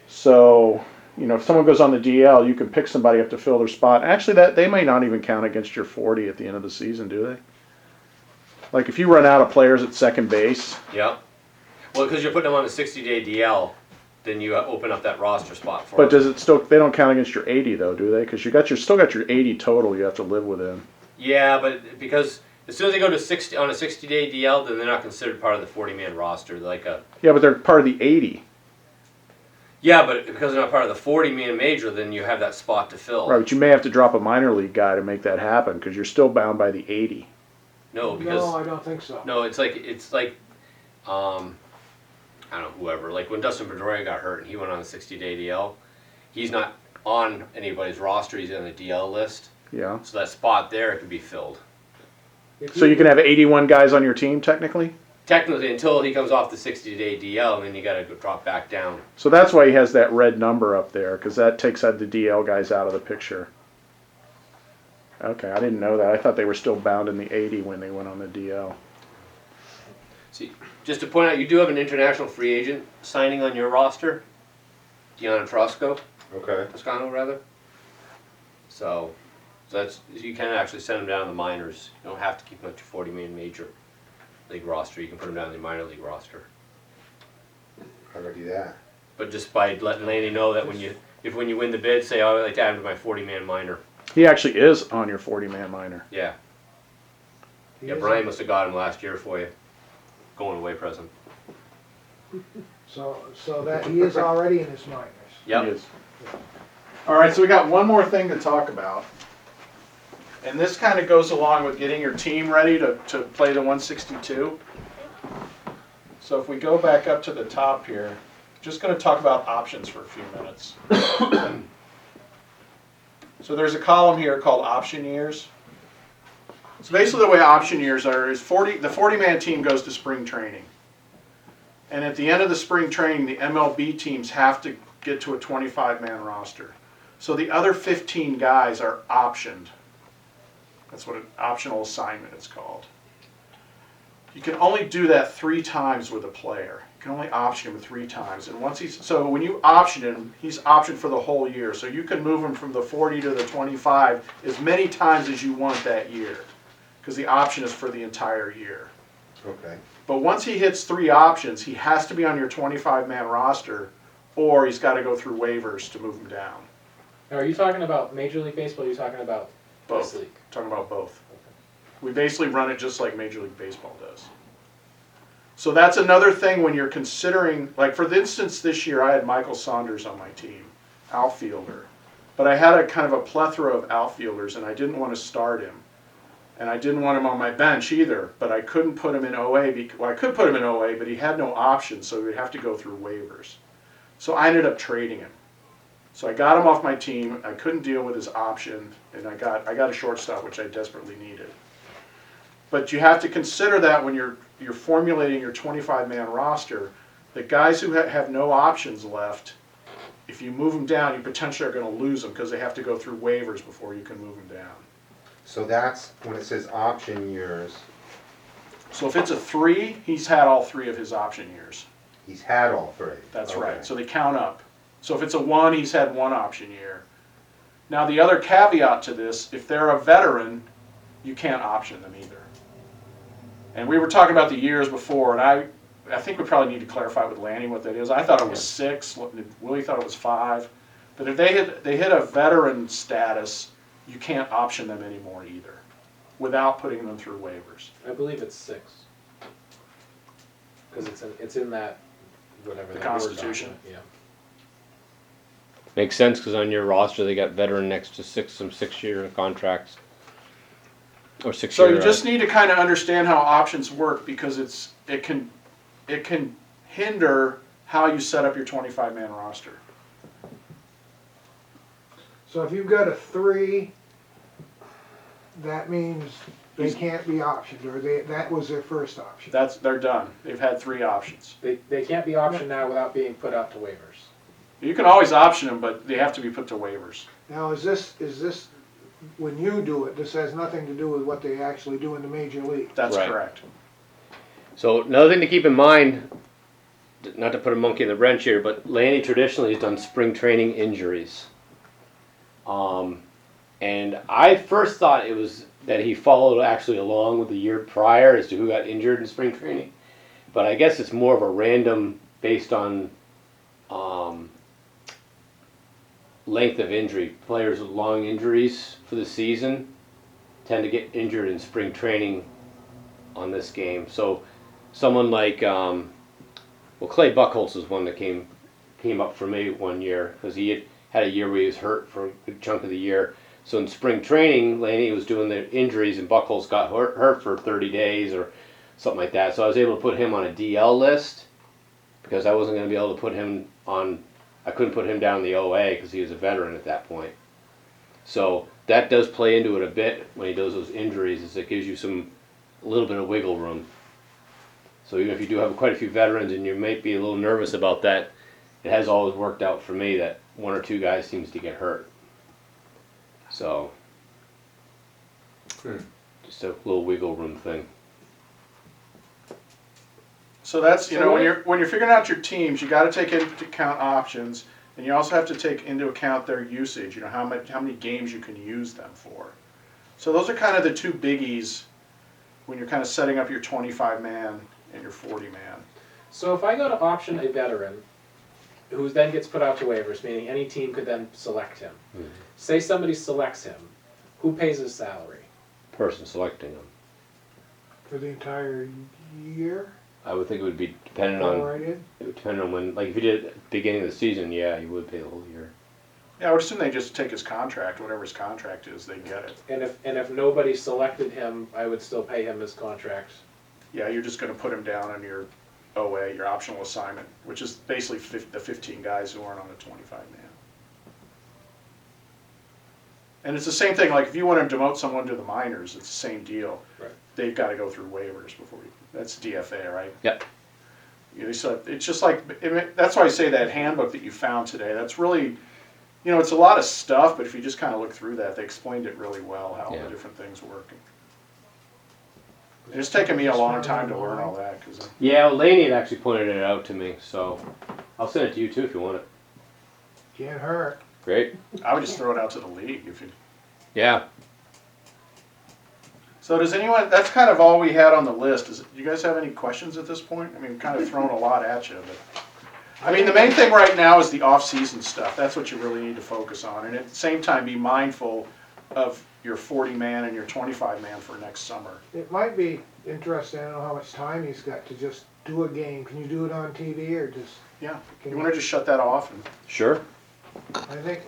So, you know, if someone goes on the DL, you can pick somebody up to fill their spot. Actually, that they may not even count against your 40 at the end of the season, do they? Like if you run out of players at second base, Yeah. Well, because you're putting them on a 60-day DL, then you open up that roster spot for but them. does it still? They don't count against your 80 though, do they? Because still got your 80 total. You have to live within. Yeah, but because as soon as they go to 60 on a 60-day DL, then they're not considered part of the 40-man roster. They're like a Yeah, but they're part of the 80. yeah, but because they're not part of the 40-man major, then you have that spot to fill. Right, but you may have to drop a minor league guy to make that happen because you're still bound by the 80. No, because No, I don't think so. no, it's like I don't know, whoever. Like when Dustin Pedroia got hurt and he went on a 60-day DL, he's not on anybody's roster. He's on the DL list. Yeah. So that spot there can be filled. If So you can have 81 guys on your team technically. Technically, until he comes off the 60-day DL, and then you got to go drop back down. So that's why he has that red number up there because that takes the DL guys out of the picture. Okay, I didn't know that. I thought they were still bound in the 80 when they went on the DL. See, just to point out, you do have an international free agent signing on your roster, Deanna Toscano rather. So that's you can actually send them down to the minors. You don't have to keep them at your 40-man major league roster. You can put them down in the minor league roster. How do I do that? But just by letting Laney know that when you win the bid, say, oh, I'd like to add him to my 40-man minor. He actually is on your 40-man minor. Yeah. he Yeah, is- Brian must have got him last year for you. Going away present. So that he is already in his minors. Yep. He is. All right, so we got one more thing to talk about. And this kind of goes along with getting your team ready to play the 162. So if we go back up to the top here, just going to talk about options for a few minutes. So there's a column here called option years. So basically the way option years are is the 40-man team goes to spring training. And at the end of the spring training, the MLB teams have to get to a 25-man roster. So the other 15 guys are optioned. That's what an optional assignment is called. You can only do that 3 times with a player. can only option him 3 times. And once so when you option him, he's optioned for the whole year. So you can move him from the 40 to the 25 as many times as you want that year, because the option is for the entire year. Okay. But once he hits 3 options, he has to be on your 25-man roster, or he's got to go through waivers to move him down. Now, are you talking about Major League Baseball? Or are you talking about Both. this league? Talking about both. We basically run it just like Major League Baseball does. So that's another thing when you're considering, like for instance this year I had Michael Saunders on my team, outfielder. But I had a kind of a plethora of outfielders and I didn't want to start him. And I didn't want him on my bench either, but I couldn't put him in OA, well I could put him in OA, but he had no options, so we'd have to go through waivers. So I ended up trading him. So I got him off my team, I couldn't deal with his option, and I got a shortstop, which I desperately needed. But you have to consider that when you're formulating your 25-man roster, the guys who have no options left, if you move them down, you potentially are going to lose them because they have to go through waivers before you can move them down. So that's when it says option years. So if it's a 3, he's had all 3 of his option years. He's had all 3. That's Okay. right. So they count up. So if it's a 1, he's had 1 option year. Now the other caveat to this, if they're a veteran, you can't option them either. And we were talking about the years before, and I think we probably need to clarify with Lanny what that is. I thought it was 6. Willie thought it was 5. But if they hit a veteran status, you can't option them anymore either, without putting them through waivers. I believe it's 6. Because it's in that, whatever. The that Word Constitution. document, Yeah. Makes sense because on your roster they got veteran next to some 6-year contracts. Or 6-year. So you just need to kind of understand how options work because it can hinder how you set up your 25-man roster. So if you've got a 3, that means they can't be optioned, or that was their first option. They're done. They've had 3 options. They can't be optioned now without being put out to waivers. You can always option them, but they have to be put to waivers. Now, is this, when you do it, this has nothing to do with what they actually do in the major league? That's Right. correct. So another thing to keep in mind, not to put a monkey in the wrench here, but Lanny traditionally has done spring training injuries. And I first thought it was that he followed actually along with the year prior as to who got injured in spring training. But I guess it's more of a random based on length of injury. Players with long injuries for the season tend to get injured in spring training on this game. So someone like, Clay Buchholz is one that came up for me one year because he had a year where he was hurt for a good chunk of the year. So in spring training, Laney was doing the injuries and Buchholz got hurt for 30 days or something like that. So I was able to put him on a DL list because I wasn't going to be able to put him on, I couldn't put him down in the OA because he was a veteran at that point. So that does play into it a bit when he does those injuries, is it gives you a little bit of wiggle room. So even if you do have quite a few veterans and you might be a little nervous about that, it has always worked out for me that 1 or 2 guys seems to get hurt. So just a little wiggle room thing. So that's, So when you're figuring out your teams, you got to take into account options, and you also have to take into account their usage. How many games you can use them for. So those are kind of the 2 biggies when you're kind of setting up your 25-man and your 40-man. So if I go to option a veteran, who then gets put out to waivers, meaning any team could then select him. Mm-hmm. Say somebody selects him, who pays his salary? Person selecting them. For the entire year? I would think it would be dependent on Prorated? it would depend on when, like if you did it at the beginning of the season, yeah, you would pay the whole year. Yeah, I would assume they just take his contract, whatever his contract is, they get it. And if nobody selected him, I would still pay him his contract. Yeah, you're just going to put him down on your OA, your optional assignment, which is basically the 15 guys who aren't on the 25-man. And it's the same thing, like if you want to demote someone to the minors, it's the same deal. Right. They've got to go through waivers before you, that's DFA, right? Yep. So it's just like, that's why I say that handbook that you found today, that's really, it's a lot of stuff, but if you just kind of look through that, they explained it really well, how all Yeah. the different things work. It's taken me a long time to learn all that, because Yeah, Laney had actually pointed it out to me, so I'll send it to you too if you want it. Can't hurt. Great. I would just throw it out to the league if you. Yeah. So does anyone, that's kind of all we had on the list. Do you guys have any questions at this point? I mean, kind of thrown a lot at you, but. I mean, the main thing right now is the off-season stuff. That's what you really need to focus on. And at the same time, be mindful of your 40-man and your 25-man for next summer. It might be interesting, I don't know how much time he's got to just do a game. Can you do it on TV or just? Yeah. Can You want to just shut that off? And I Sure. think